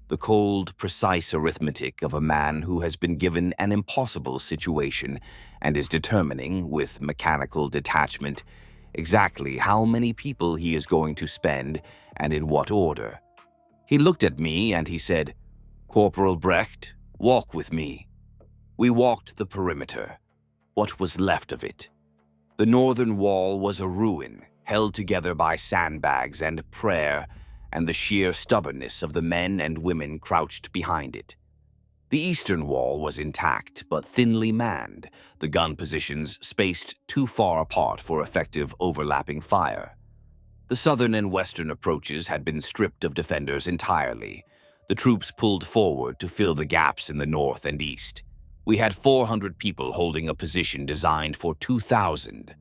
The cold, precise arithmetic of a man who has been given an impossible situation and is determining, with mechanical detachment, exactly how many people he is going to spend and in what order. He looked at me and he said, "Corporal Brecht, walk with me." We walked the perimeter, what was left of it. The northern wall was a ruin, held together by sandbags and prayer and the sheer stubbornness of the men and women crouched behind it. The eastern wall was intact but thinly manned, the gun positions spaced too far apart for effective overlapping fire. The southern and western approaches had been stripped of defenders entirely. The troops pulled forward to fill the gaps in the north and east. We had 400 people holding a position designed for 2,000.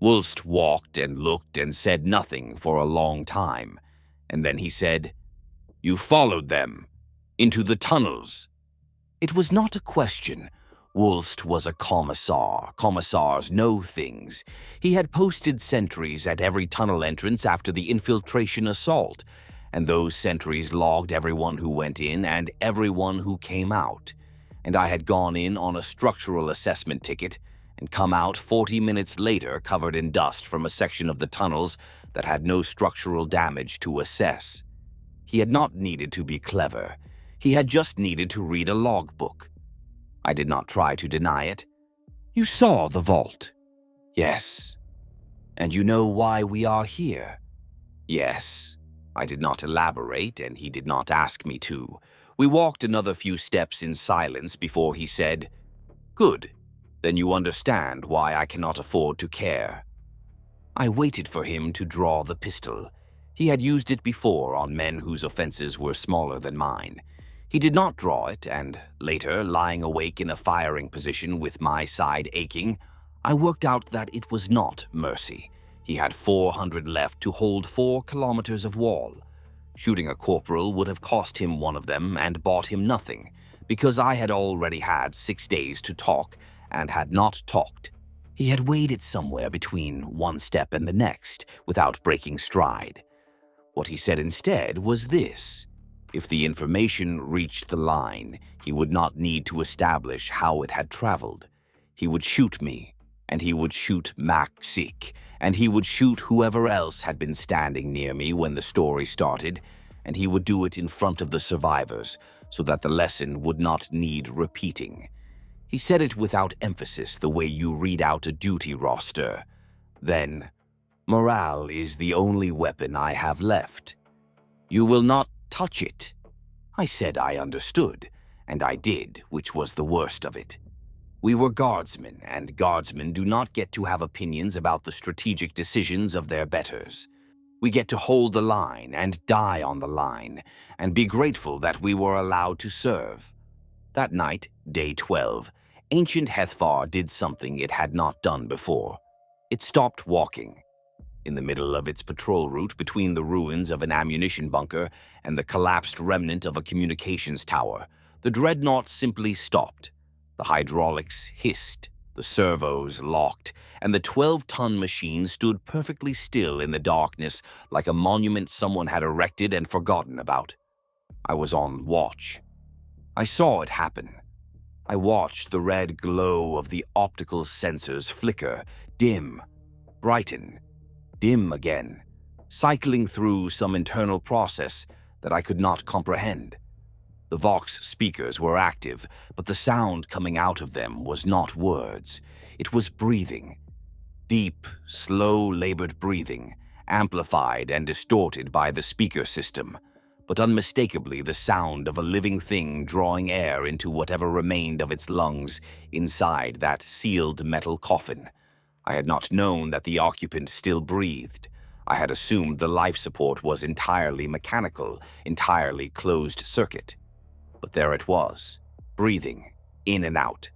Wulst walked and looked and said nothing for a long time, and then he said, "You followed them into the tunnels." It was not a question. Wulst was a commissar. Commissars know things. He had posted sentries at every tunnel entrance after the infiltration assault, and those sentries logged everyone who went in and everyone who came out. And I had gone in on a structural assessment ticket and come out 40 minutes later covered in dust from a section of the tunnels that had no structural damage to assess. He had not needed to be clever. He had just needed to read a logbook. I did not try to deny it. "You saw the vault?" "Yes." "And you know why we are here?" "Yes." I did not elaborate, and he did not ask me to. We walked another few steps in silence before he said, "Good. Then you understand why I cannot afford to care." I waited for him to draw the pistol. He had used it before on men whose offenses were smaller than mine. He did not draw it, and later, lying awake in a firing position with my side aching, I worked out that it was not mercy. He had 400 left to hold 4 kilometers of wall. Shooting a corporal would have cost him one of them and bought him nothing, because I had already had 6 days to talk and had not talked. He had weighed it somewhere between one step and the next, without breaking stride. What he said instead was this: if the information reached the line, he would not need to establish how it had traveled. He would shoot me, and he would shoot Mac Sik, and he would shoot whoever else had been standing near me when the story started, and he would do it in front of the survivors, so that the lesson would not need repeating. He said it without emphasis, the way you read out a duty roster. Then, "Morale is the only weapon I have left. You will not touch it." I said I understood, and I did, which was the worst of it. We were guardsmen, and guardsmen do not get to have opinions about the strategic decisions of their betters. We get to hold the line and die on the line, and be grateful that we were allowed to serve. That night, day 12, ancient Hethfar did something it had not done before. It stopped walking. In the middle of its patrol route between the ruins of an ammunition bunker and the collapsed remnant of a communications tower, the dreadnought simply stopped. The hydraulics hissed, the servos locked, and the 12-ton machine stood perfectly still in the darkness like a monument someone had erected and forgotten about. I was on watch. I saw it happen. I watched the red glow of the optical sensors flicker, dim, brighten, dim again, cycling through some internal process that I could not comprehend. The Vox speakers were active, but the sound coming out of them was not words. It was breathing. Deep, slow, labored breathing, amplified and distorted by the speaker system. but unmistakably the sound of a living thing drawing air into whatever remained of its lungs inside that sealed metal coffin. I had not known that the occupant still breathed. I had assumed the life support was entirely mechanical, entirely closed circuit. But there it was, breathing, in and out.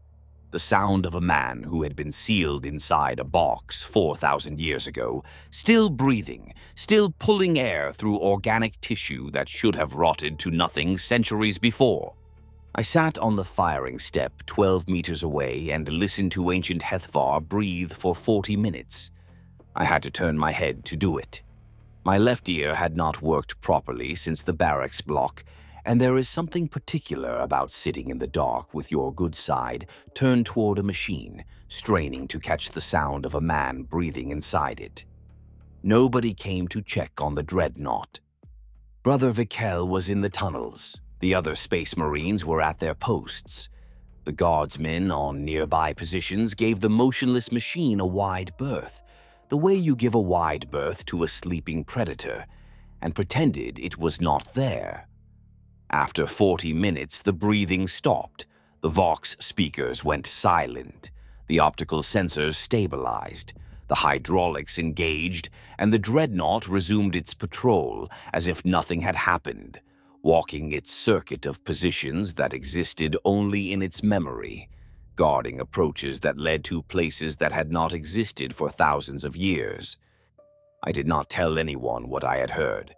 The sound of a man who had been sealed inside a box 4,000 years ago, still breathing, still pulling air through organic tissue that should have rotted to nothing centuries before. I sat on the firing step 12 meters away and listened to ancient Hethvar breathe for 40 minutes. I had to turn my head to do it. My left ear had not worked properly since the barracks block, and there is something particular about sitting in the dark with your good side turned toward a machine, straining to catch the sound of a man breathing inside it. Nobody came to check on the Dreadnought. Brother Vikel was in the tunnels. The other Space Marines were at their posts. The Guardsmen on nearby positions gave the motionless machine a wide berth, the way you give a wide berth to a sleeping predator, and pretended it was not there. After 40 minutes, the breathing stopped. The Vox speakers went silent. The optical sensors stabilized. The hydraulics engaged, and the Dreadnought resumed its patrol as if nothing had happened, walking its circuit of positions that existed only in its memory, guarding approaches that led to places that had not existed for thousands of years. I did not tell anyone what I had heard.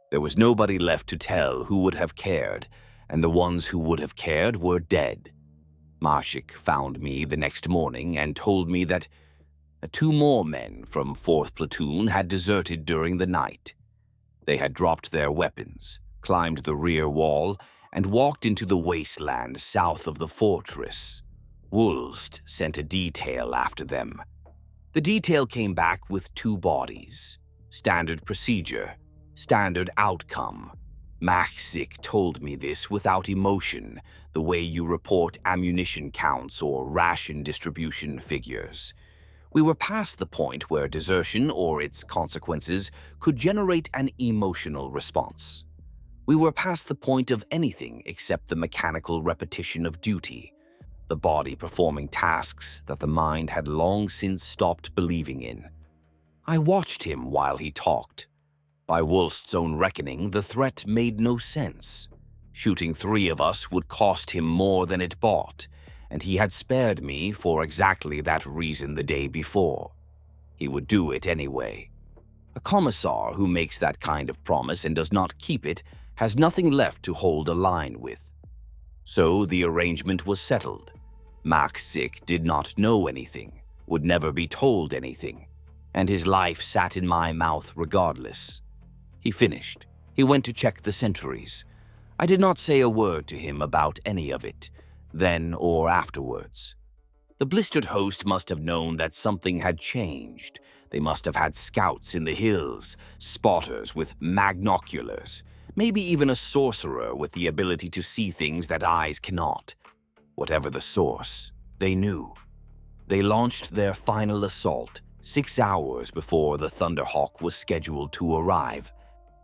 There was nobody left to tell who would have cared, and the ones who would have cared were dead. Marshik found me the next morning and told me that 2 more men from 4th Platoon had deserted during the night. They had dropped their weapons, climbed the rear wall, and walked into the wasteland south of the fortress. Wulst sent a detail after them. The detail came back with 2 bodies. Standard procedure. Standard outcome. Maxik told me this without emotion, the way you report ammunition counts or ration distribution figures. We were past the point where desertion or its consequences could generate an emotional response. We were past the point of anything except the mechanical repetition of duty, the body performing tasks that the mind had long since stopped believing in. I watched him while he talked. By Wulst's own reckoning, the threat made no sense. Shooting 3 of us would cost him more than it bought, and he had spared me for exactly that reason the day before. He would do it anyway. A commissar who makes that kind of promise and does not keep it has nothing left to hold a line with. So the arrangement was settled. Maxik did not know anything, would never be told anything, and his life sat in my mouth regardless. He finished. He went to check the sentries. I did not say a word to him about any of it, then or afterwards. The blistered host must have known that something had changed. They must have had scouts in the hills, spotters with magnoculars, maybe even a sorcerer with the ability to see things that eyes cannot. Whatever the source, they knew. They launched their final assault 6 hours before the Thunderhawk was scheduled to arrive.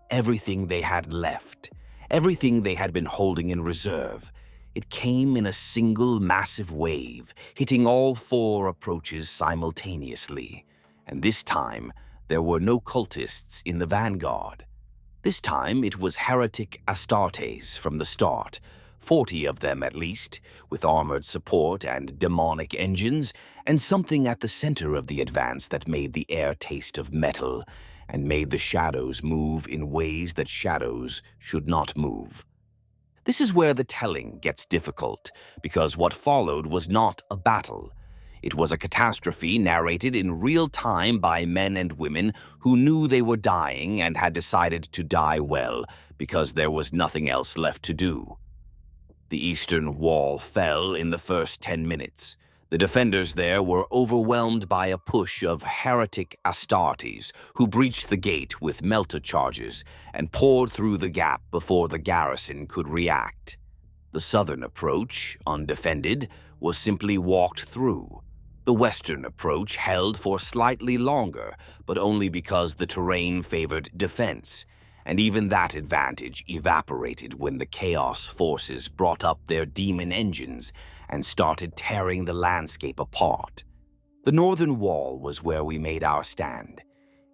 Everything they had left, everything they had been holding in reserve, it came in a single massive wave, hitting all 4 approaches simultaneously. And this time, there were no cultists in the vanguard. This time, it was Heretic Astartes from the start, 40 of them at least, with armored support and demonic engines, and something at the center of the advance that made the air taste of metal, and made the shadows move in ways that shadows should not move. This is where the telling gets difficult, because what followed was not a battle. It was a catastrophe narrated in real time by men and women who knew they were dying and had decided to die well, because there was nothing else left to do. The eastern wall fell in the first 10 minutes. The defenders there were overwhelmed by a push of Heretic Astartes, who breached the gate with melta charges and poured through the gap before the garrison could react. The southern approach, undefended, was simply walked through. The western approach held for slightly longer, but only because the terrain favored defense, and even that advantage evaporated when the Chaos forces brought up their demon engines and started tearing the landscape apart. The northern wall was where we made our stand.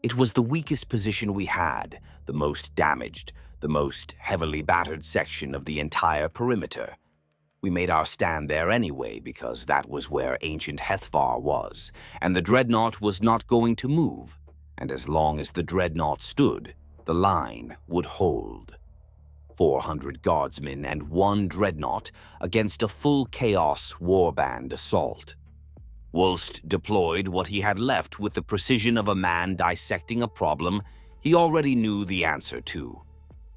It was the weakest position we had, the most damaged, the most heavily battered section of the entire perimeter. We made our stand there anyway because that was where ancient Hethvar was, and the Dreadnought was not going to move. And as long as the Dreadnought stood, the line would hold. 400 Guardsmen and 1 Dreadnought against a full Chaos warband assault. Wulst deployed what he had left with the precision of a man dissecting a problem he already knew the answer to.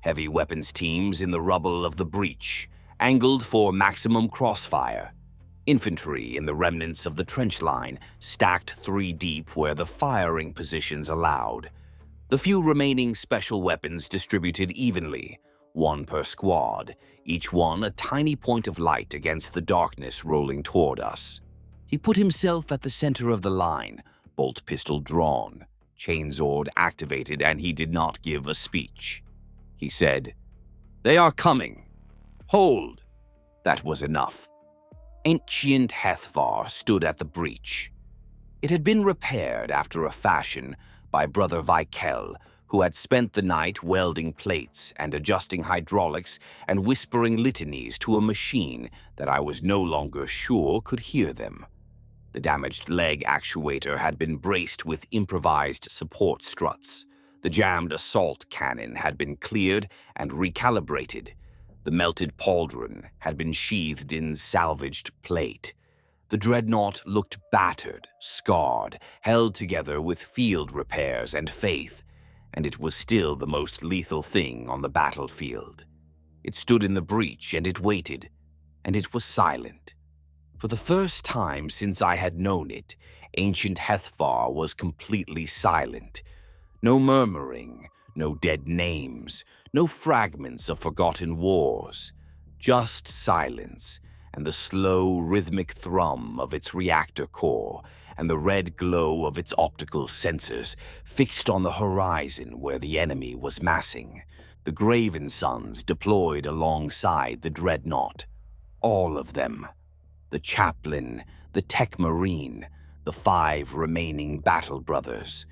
Heavy weapons teams in the rubble of the breach, angled for maximum crossfire. Infantry in the remnants of the trench line, stacked 3 deep where the firing positions allowed. The few remaining special weapons distributed evenly, 1 per squad, each one a tiny point of light against the darkness rolling toward us. He put himself at the center of the line, bolt pistol drawn, chainsword activated, and he did not give a speech. He said, "They are coming. Hold." That was enough. Ancient Hethvar stood at the breach. It had been repaired after a fashion by Brother Vikel, who had spent the night welding plates and adjusting hydraulics and whispering litanies to a machine that I was no longer sure could hear them. The damaged leg actuator had been braced with improvised support struts. The jammed assault cannon had been cleared and recalibrated. The melted pauldron had been sheathed in salvaged plate. The Dreadnought looked battered, scarred, held together with field repairs and faith, and it was still the most lethal thing on the battlefield. It stood in the breach and it waited, and it was silent. For the first time since I had known it, ancient Hethvar was completely silent. No murmuring, no dead names, no fragments of forgotten wars. Just silence and the slow, rhythmic thrum of its reactor core and the red glow of its optical sensors fixed on the horizon where the enemy was massing. The Graven Sons deployed alongside the Dreadnought. All of them. The Chaplain, the Tech Marine, the 5 remaining Battle Brothers.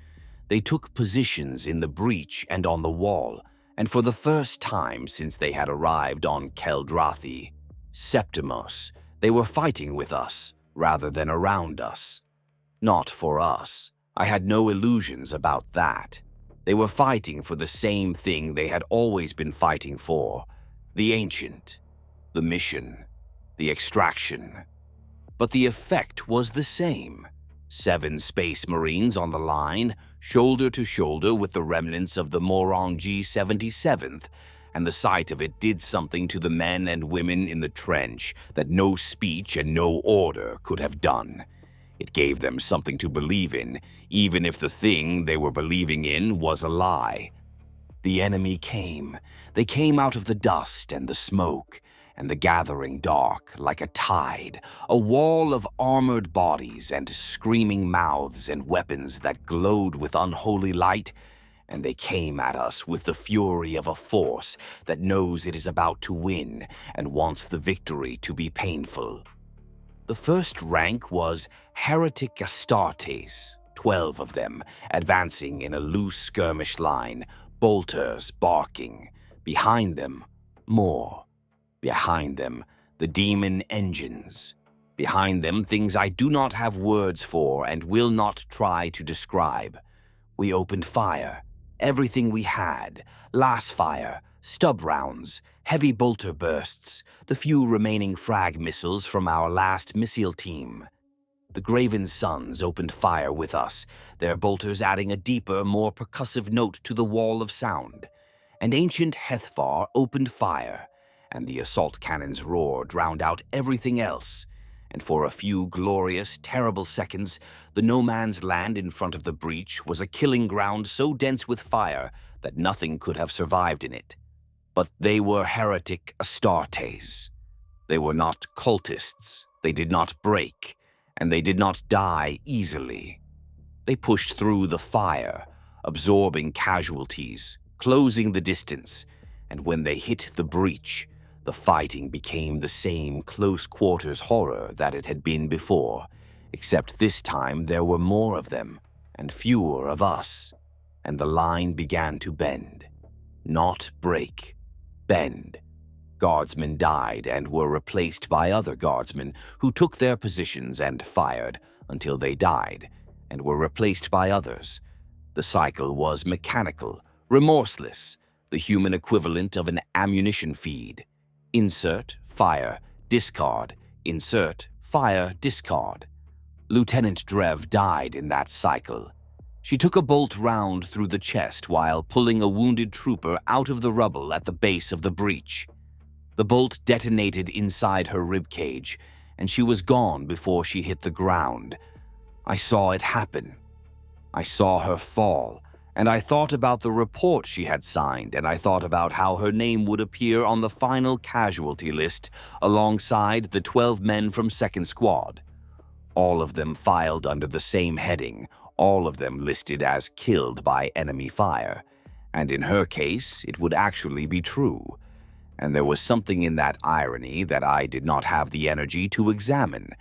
They took positions in the breach and on the wall, and for the first time since they had arrived on Keldrathi Septimus, they were fighting with us rather than around us. Not for us. I had no illusions about that. They were fighting for the same thing they had always been fighting for: the Ancient, the mission, the extraction. But the effect was the same. 7 Space Marines on the line, shoulder to shoulder with the remnants of the Morrangi 77th, and the sight of it did something to the men and women in the trench that no speech and no order could have done. It gave them something to believe in, even if the thing they were believing in was a lie. The enemy came. They came out of the dust and the smoke, and the gathering dark like a tide, a wall of armored bodies and screaming mouths and weapons that glowed with unholy light, and they came at us with the fury of a force that knows it is about to win and wants the victory to be painful. The first rank was Heretic Astartes, 12 of them, advancing in a loose skirmish line, bolters barking. Behind them, more. Behind them, the demon engines. Behind them, things I do not have words for and will not try to describe. We opened fire. Everything we had. Lass fire, stub rounds, heavy bolter bursts, the few remaining frag missiles from our last missile team. The Graven Sons opened fire with us, their bolters adding a deeper, more percussive note to the wall of sound. And ancient Hethvar opened fire, and the assault cannon's roar drowned out everything else. And for a few glorious, terrible seconds, the no-man's land in front of the breach was a killing ground so dense with fire that nothing could have survived in it. But they were Heretic Astartes. They were not cultists, they did not break, and they did not die easily. They pushed through the fire, absorbing casualties, closing the distance, and when they hit the breach, the fighting became the same close-quarters horror that it had been before, except this time there were more of them, and fewer of us, and the line began to bend. Not break, bend. Guardsmen died and were replaced by other guardsmen who took their positions and fired until they died, and were replaced by others. The cycle was mechanical, remorseless, the human equivalent of an ammunition feed. Insert, fire, discard, insert, fire, discard. Lieutenant Drev died in that cycle. She took a bolt round through the chest while pulling a wounded trooper out of the rubble at the base of the breach. The bolt detonated inside her ribcage, and she was gone before she hit the ground. I saw it happen. I saw her fall, and I thought about the report she had signed, and I thought about how her name would appear on the final casualty list alongside the 12 men from 2nd Squad. All of them filed under the same heading, all of them listed as killed by enemy fire. And in her case, it would actually be true. And there was something in that irony that I did not have the energy to examine.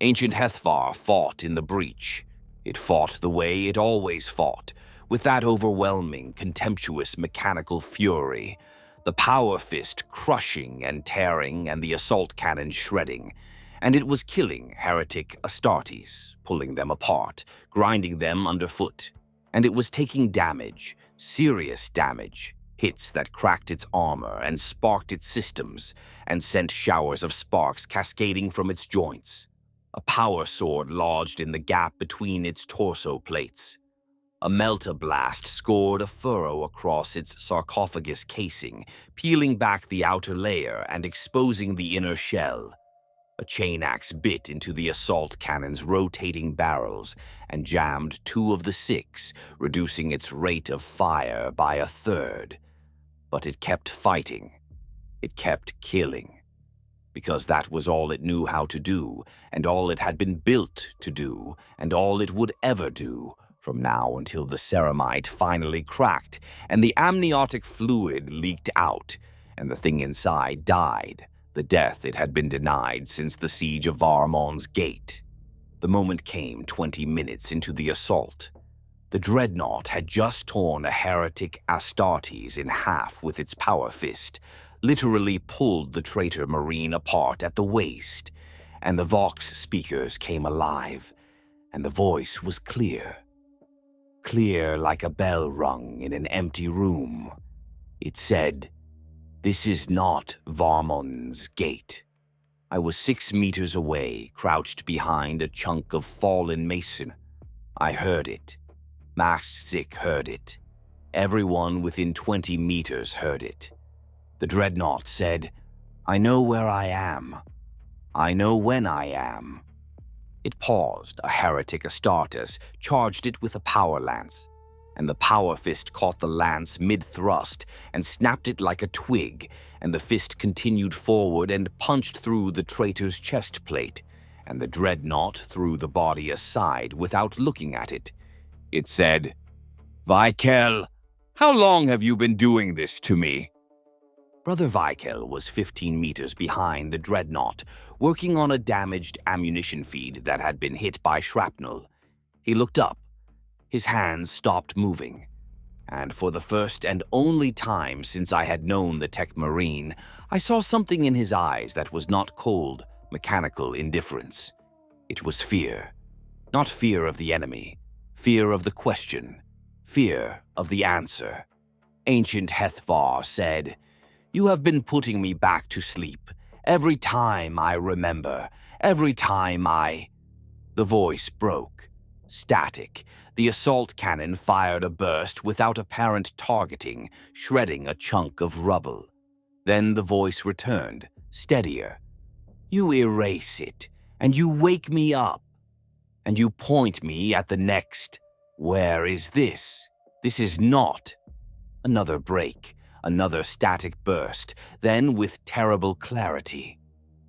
Ancient Hethvar fought in the breach. It fought the way it always fought, with that overwhelming, contemptuous mechanical fury, the power fist crushing and tearing and the assault cannon shredding. And it was killing Heretic Astartes, pulling them apart, grinding them underfoot. And it was taking damage, serious damage, hits that cracked its armor and sparked its systems, and sent showers of sparks cascading from its joints. A power sword lodged in the gap between its torso plates. A melta blast scored a furrow across its sarcophagus casing, peeling back the outer layer and exposing the inner shell. A chain axe bit into the assault cannon's rotating barrels and jammed 2 of the 6, reducing its rate of fire by a third. But it kept fighting. It kept killing. Because that was all it knew how to do, and all it had been built to do, and all it would ever do, from now until the ceramite finally cracked, and the amniotic fluid leaked out, and the thing inside died, the death it had been denied since the siege of Varmon's Gate. The moment came 20 minutes into the assault. The Dreadnought had just torn a Heretic Astartes in half with its power fist, literally pulled the traitor Marine apart at the waist, and the Vox speakers came alive, and the voice was clear. Clear like a bell rung in an empty room. It said, "This is not Varmon's Gate." I was 6 meters away, crouched behind a chunk of fallen mason. I heard it. Max Zik heard it. Everyone within 20 meters heard it. The Dreadnought said, "I know where I am. I know when I am." It paused. A Heretic Astartes charged it with a power lance, and the power fist caught the lance mid-thrust and snapped it like a twig, and the fist continued forward and punched through the traitor's chest plate, and the Dreadnought threw the body aside without looking at it. It said, "Vikel, how long have you been doing this to me?" Brother Vikel was 15 meters behind the Dreadnought, working on a damaged ammunition feed that had been hit by shrapnel. He looked up. His hands stopped moving. And for the first and only time since I had known the Tech Marine, I saw something in his eyes that was not cold, mechanical indifference. It was fear. Not fear of the enemy. Fear of the question. Fear of the answer. Ancient Hethvar said, "You have been putting me back to sleep. Every time I remember. Every time I—" The voice broke. Static. The assault cannon fired a burst without apparent targeting, shredding a chunk of rubble. Then the voice returned, steadier. "You erase it, and you wake me up. And you point me at the next. Where is this? This is not." Another break. Another static burst, then with terrible clarity.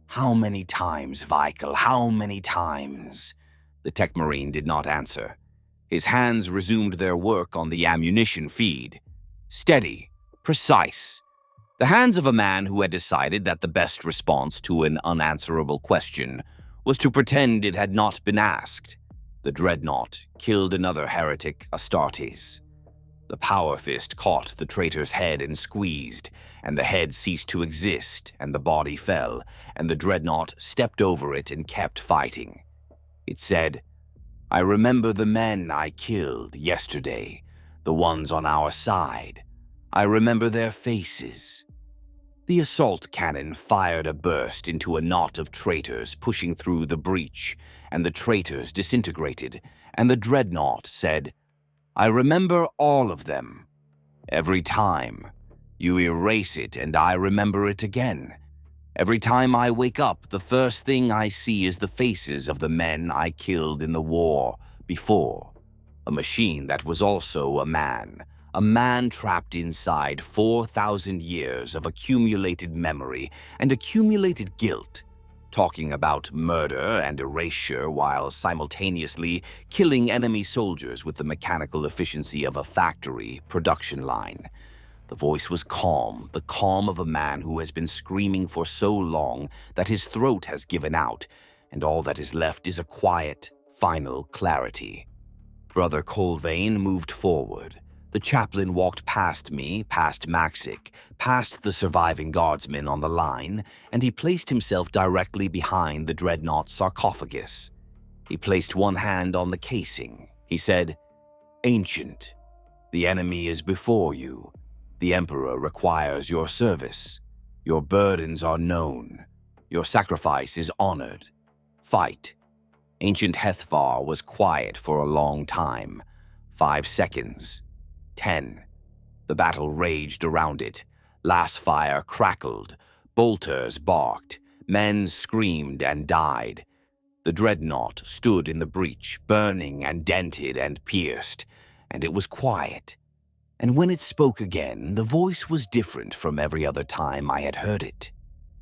"How many times, Vikel? How many times?" The Tech Marine did not answer. His hands resumed their work on the ammunition feed. Steady, precise. The hands of a man who had decided that the best response to an unanswerable question was to pretend it had not been asked. The Dreadnought killed another Heretic Astartes. The power fist caught the traitor's head and squeezed, and the head ceased to exist, and the body fell, and the Dreadnought stepped over it and kept fighting. It said, "I remember the men I killed yesterday, the ones on our side. I remember their faces." The assault cannon fired a burst into a knot of traitors pushing through the breach, and the traitors disintegrated, and the Dreadnought said, "I remember all of them. Every time. You erase it and I remember it again. Every time I wake up, the first thing I see is the faces of the men I killed in the war before. A machine that was also a man trapped inside 4,000 years of accumulated memory and accumulated guilt, talking about murder and erasure while simultaneously killing enemy soldiers with the mechanical efficiency of a factory production line. The voice was calm, the calm of a man who has been screaming for so long that his throat has given out, and all that is left is a quiet, final clarity. Brother Colvane moved forward. The chaplain walked past me, past Maxic, past the surviving guardsman on the line, and he placed himself directly behind the Dreadnought's sarcophagus. He placed one hand on the casing. He said, "Ancient, the enemy is before you. The Emperor requires your service. Your burdens are known. Your sacrifice is honored. Fight." Ancient Hethvar was quiet for a long time. 5 seconds. 10. The battle raged around it. Lasfire crackled. Bolters barked. Men screamed and died. The Dreadnought stood in the breach, burning and dented and pierced, and it was quiet. And when it spoke again, the voice was different from every other time I had heard it.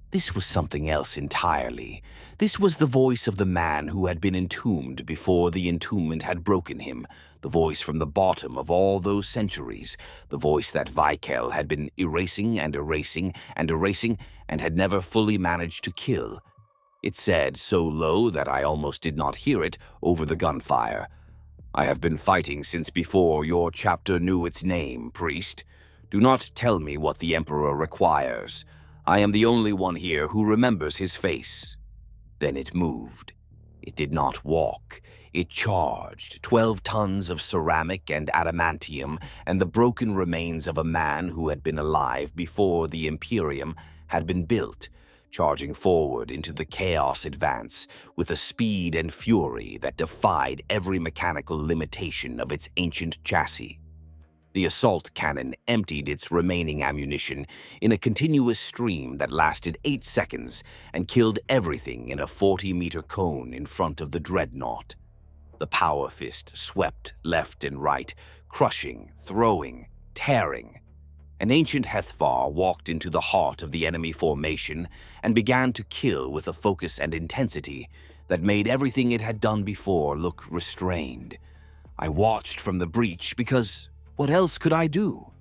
This was something else entirely. This was the voice of the man who had been entombed before the entombment had broken him, the voice from the bottom of all those centuries, the voice that Vikel had been erasing and erasing and erasing and had never fully managed to kill. It said, so low that I almost did not hear it over the gunfire, "I have been fighting since before your chapter knew its name, priest. Do not tell me what the Emperor requires. I am the only one here who remembers his face." Then it moved. It did not walk. It charged 12 tons of ceramic and adamantium and the broken remains of a man who had been alive before the Imperium had been built, charging forward into the chaos advance with a speed and fury that defied every mechanical limitation of its ancient chassis. The assault cannon emptied its remaining ammunition in a continuous stream that lasted 8 seconds and killed everything in a 40-meter cone in front of the Dreadnought. The power fist swept left and right, crushing, throwing, tearing. An ancient Hethvar walked into the heart of the enemy formation and began to kill with a focus and intensity that made everything it had done before look restrained. I watched from the breach because what else could I do?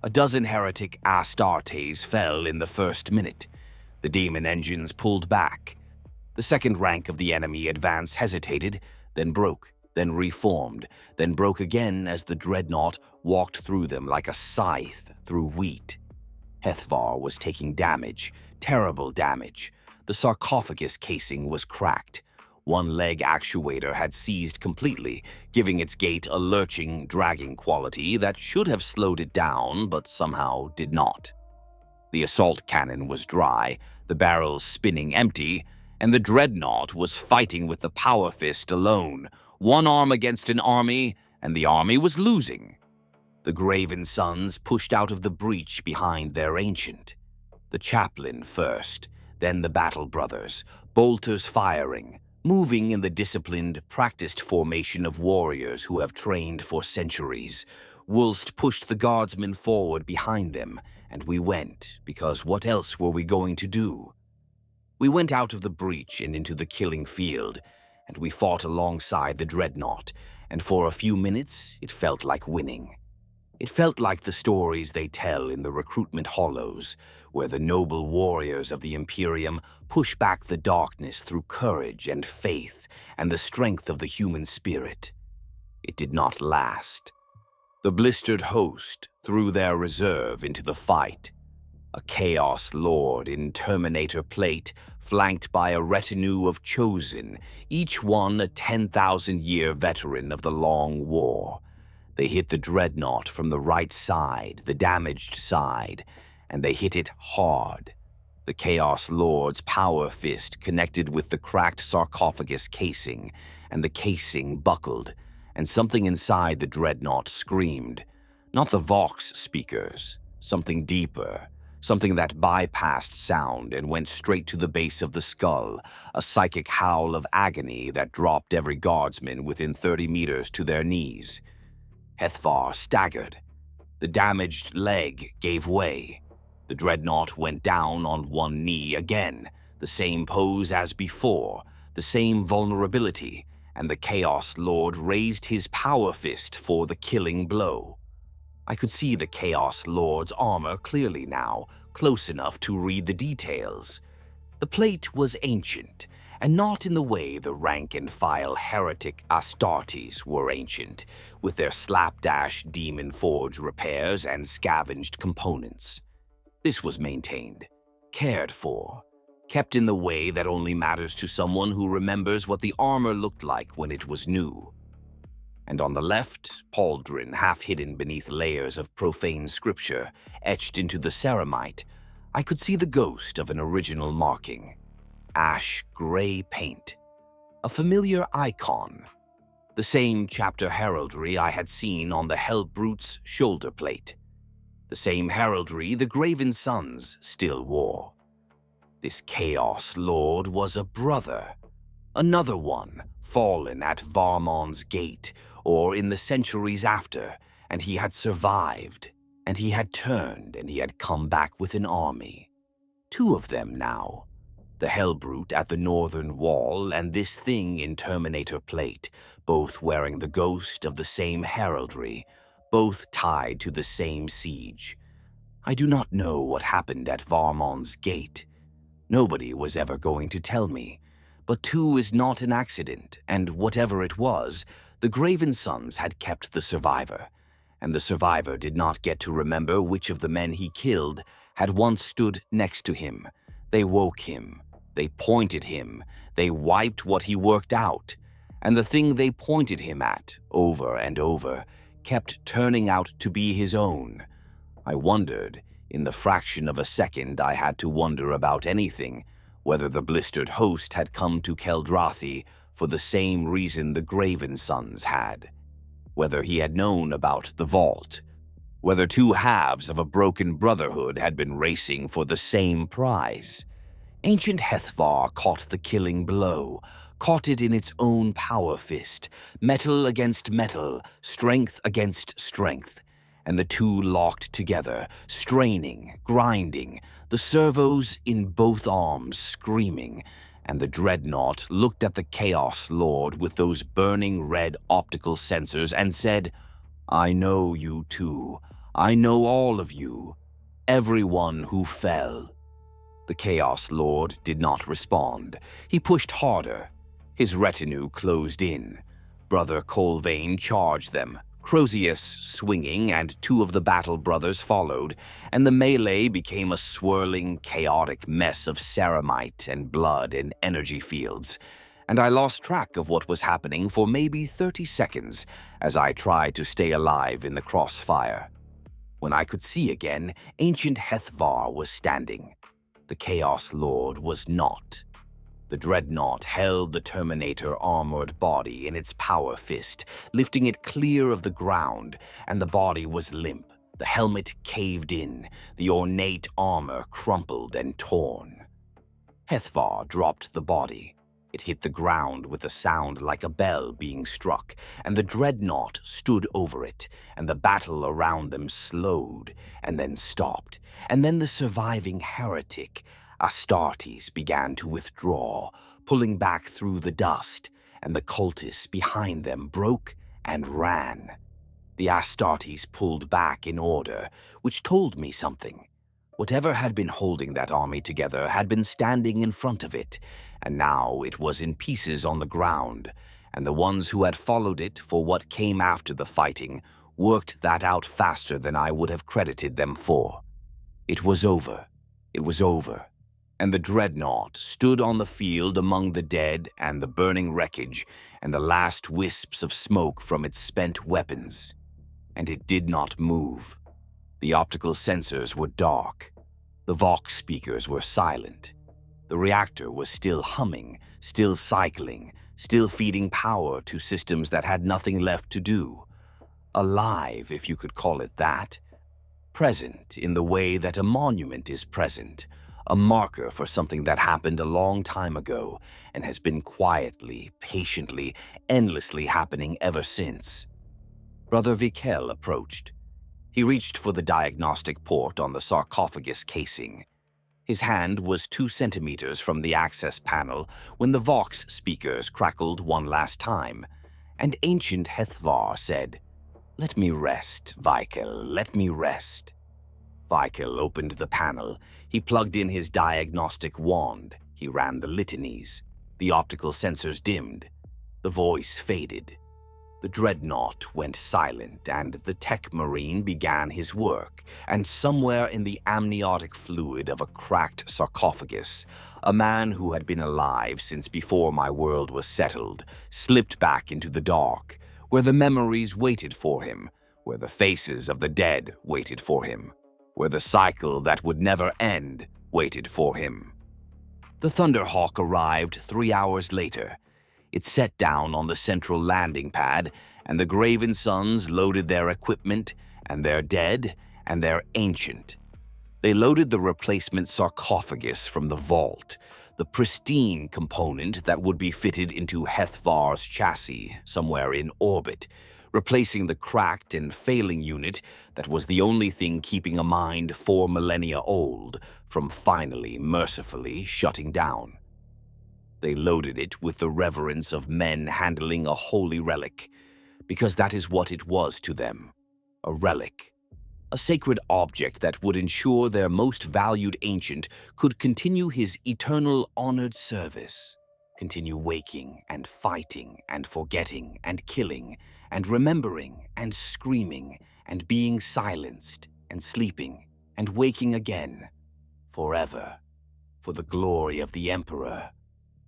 A dozen Heretic Astartes fell in the first minute. The demon engines pulled back. The second rank of the enemy advance hesitated, then broke, then reformed, then broke again as the Dreadnought walked through them like a scythe through wheat. Hethvar was taking damage, terrible damage. The sarcophagus casing was cracked. One leg actuator had seized completely, giving its gait a lurching, dragging quality that should have slowed it down, but somehow did not. The assault cannon was dry, the barrels spinning empty, and the Dreadnought was fighting with the power fist alone, one arm against an army, and the army was losing. The Graven Sons pushed out of the breach behind their ancient. The chaplain first, then the battle brothers, bolters firing, moving in the disciplined, practiced formation of warriors who have trained for centuries. Wulst pushed the guardsmen forward behind them, and we went, because what else were we going to do? We went out of the breach and into the killing field, and we fought alongside the Dreadnought, and for a few minutes it felt like winning. It felt like the stories they tell in the recruitment hollows, where the noble warriors of the Imperium push back the darkness through courage and faith and the strength of the human spirit. It did not last. The blistered host threw their reserve into the fight. A Chaos Lord in Terminator plate, flanked by a retinue of chosen, each one a 10,000-year veteran of the Long War. They hit the Dreadnought from the right side, the damaged side, and they hit it hard. The Chaos Lord's power fist connected with the cracked sarcophagus casing, and the casing buckled, and something inside the Dreadnought screamed. Not the Vox speakers, something deeper, something that bypassed sound and went straight to the base of the skull, a psychic howl of agony that dropped every guardsman within 30 meters to their knees. Hethvar staggered. The damaged leg gave way. The Dreadnought went down on one knee again, the same pose as before, the same vulnerability, and the Chaos Lord raised his power fist for the killing blow. I could see the Chaos Lord's armor clearly now, close enough to read the details. The plate was ancient, and not in the way the rank-and-file Heretic Astartes were ancient, with their slapdash demon forge repairs and scavenged components. This was maintained, cared for, kept in the way that only matters to someone who remembers what the armor looked like when it was new. And on the left, pauldron half hidden beneath layers of profane scripture etched into the ceramite, I could see the ghost of an original marking. Ash gray paint. A familiar icon. The same chapter heraldry I had seen on the Hellbrute's shoulder plate. The same heraldry the Graven Sons still wore. This Chaos Lord was a brother. Another one, fallen at Varmon's gate, or in the centuries after, and he had survived, and he had turned, and he had come back with an army. Two of them now. The Hellbrute at the northern wall, and this thing in Terminator plate, both wearing the ghost of the same heraldry, both tied to the same siege. I do not know what happened at Varmon's gate. Nobody was ever going to tell me. But two is not an accident, and whatever it was, the Graven Sons had kept the survivor, and the survivor did not get to remember which of the men he killed had once stood next to him. They woke him. They pointed him. They wiped what he worked out. And the thing they pointed him at, over and over, kept turning out to be his own. I wondered, in the fraction of a second I had to wonder about anything, whether the blistered host had come to Keldrathi for the same reason the Graven Sons had. Whether he had known about the vault. Whether two halves of a broken brotherhood had been racing for the same prize. Ancient Hethvar caught the killing blow, caught it in its own power fist, metal against metal, strength against strength, and the two locked together, straining, grinding, the servos in both arms screaming, and the Dreadnought looked at the Chaos Lord with those burning red optical sensors and said, "I know you too. I know all of you. Everyone who fell." The Chaos Lord did not respond. He pushed harder. His retinue closed in. Brother Colvane charged them, Crozius swinging, and two of the Battle Brothers followed, and the melee became a swirling, chaotic mess of ceramite and blood and energy fields, and I lost track of what was happening for maybe 30 seconds as I tried to stay alive in the crossfire. When I could see again, ancient Hethvar was standing. The Chaos Lord was not. The Dreadnought held the Terminator armored body in its power fist, lifting it clear of the ground, and the body was limp, the helmet caved in, the ornate armor crumpled and torn. Hethvar dropped the body. It hit the ground with a sound like a bell being struck, and the Dreadnought stood over it, and the battle around them slowed, and then stopped, and then the surviving Heretic Astartes began to withdraw, pulling back through the dust, and the cultists behind them broke and ran. The Astartes pulled back in order, which told me something. Whatever had been holding that army together had been standing in front of it, and now it was in pieces on the ground, and the ones who had followed it for what came after the fighting worked that out faster than I would have credited them for. It was over. It was over. And the Dreadnought stood on the field among the dead and the burning wreckage and the last wisps of smoke from its spent weapons. And it did not move. The optical sensors were dark. The Vox speakers were silent. The reactor was still humming, still cycling, still feeding power to systems that had nothing left to do. Alive, if you could call it that. Present in the way that a monument is present, a marker for something that happened a long time ago and has been quietly, patiently, endlessly happening ever since. Brother Vikel approached. He reached for the diagnostic port on the sarcophagus casing. His hand was 2 centimeters from the access panel when the Vox speakers crackled one last time, and ancient Hethvar said, "Let me rest, Vikel, let me rest." Vikel opened the panel. He plugged in his diagnostic wand. He ran the litanies. The optical sensors dimmed. The voice faded. The Dreadnought went silent, and the tech marine began his work, and somewhere in the amniotic fluid of a cracked sarcophagus, a man who had been alive since before my world was settled slipped back into the dark, where the memories waited for him, where the faces of the dead waited for him, where the cycle that would never end waited for him. The Thunderhawk arrived 3 hours later. It set down on the central landing pad, and the Graven Sons loaded their equipment, and their dead, and their ancient. They loaded the replacement sarcophagus from the vault, the pristine component that would be fitted into Hethvar's chassis somewhere in orbit, replacing the cracked and failing unit that was the only thing keeping a mind 4 millennia old from finally, mercifully shutting down. They loaded it with the reverence of men handling a holy relic, because that is what it was to them, a relic, a sacred object that would ensure their most valued ancient could continue his eternal honored service, continue waking and fighting and forgetting and killing and remembering and screaming and being silenced and sleeping and waking again, forever, for the glory of the Emperor.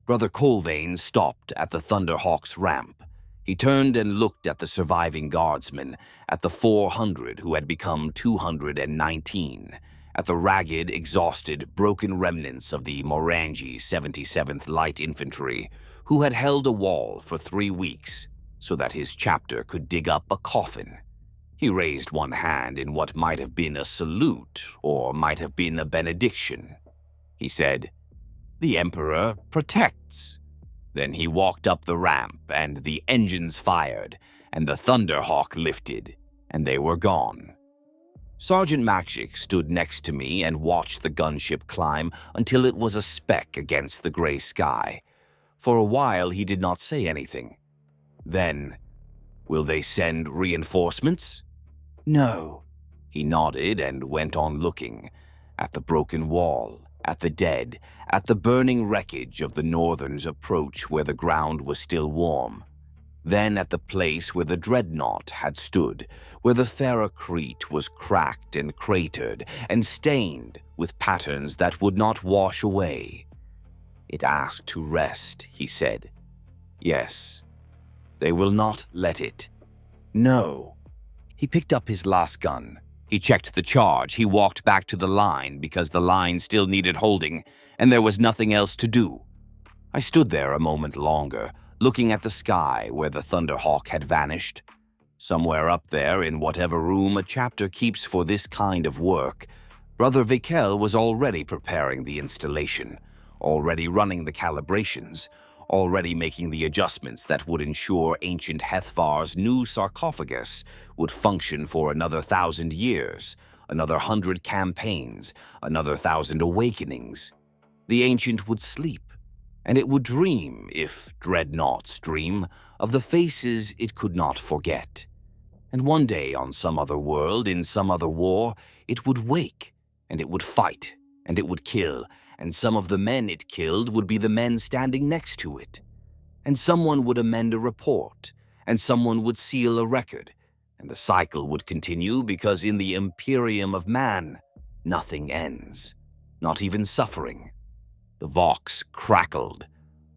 Brother Colvane stopped at the Thunderhawk's ramp. He turned and looked at the surviving guardsmen, at the 400 who had become 219, at the ragged, exhausted, broken remnants of the Morrangi 77th Light Infantry, who had held a wall for 3 weeks so that his chapter could dig up a coffin. He raised one hand in what might have been a salute or might have been a benediction. He said, "The Emperor protects." Then he walked up the ramp, and the engines fired, and the Thunderhawk lifted, and they were gone. Sergeant Makshik stood next to me and watched the gunship climb until it was a speck against the gray sky. For a while he did not say anything. Then, "Will they send reinforcements?" "No." He nodded and went on looking, at the broken wall, at the dead, at the burning wreckage of the Northern's approach where the ground was still warm. Then at the place where the Dreadnought had stood, where the ferrocrete was cracked and cratered and stained with patterns that would not wash away. It asked to rest, he said. Yes. They will not let it. No. He picked up his last gun. He checked the charge. He walked back to the line because the line still needed holding, and there was nothing else to do. I stood there a moment longer, looking at the sky where the Thunderhawk had vanished. Somewhere up there in whatever room a chapter keeps for this kind of work, Brother Vikel was already preparing the installation, already running the calibrations, already making the adjustments that would ensure ancient Hethvar's new sarcophagus would function for another 1,000 years, another 100 campaigns, another 1,000 awakenings. The ancient would sleep, and it would dream, if dreadnoughts dream, of the faces it could not forget. And one day, on some other world, in some other war, it would wake, and it would fight, and it would kill, and some of the men it killed would be the men standing next to it. And someone would amend a report, and someone would seal a record, and the cycle would continue because in the Imperium of man, nothing ends, not even suffering. The Vox crackled.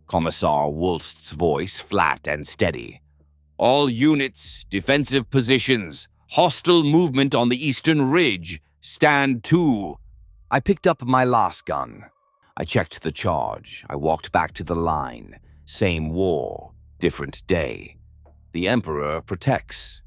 Commissar Wulst's voice flat and steady. All units, defensive positions, hostile movement on the eastern ridge, stand to. I picked up my last gun. I checked the charge. I walked back to the line. Same war, different day. The Emperor protects,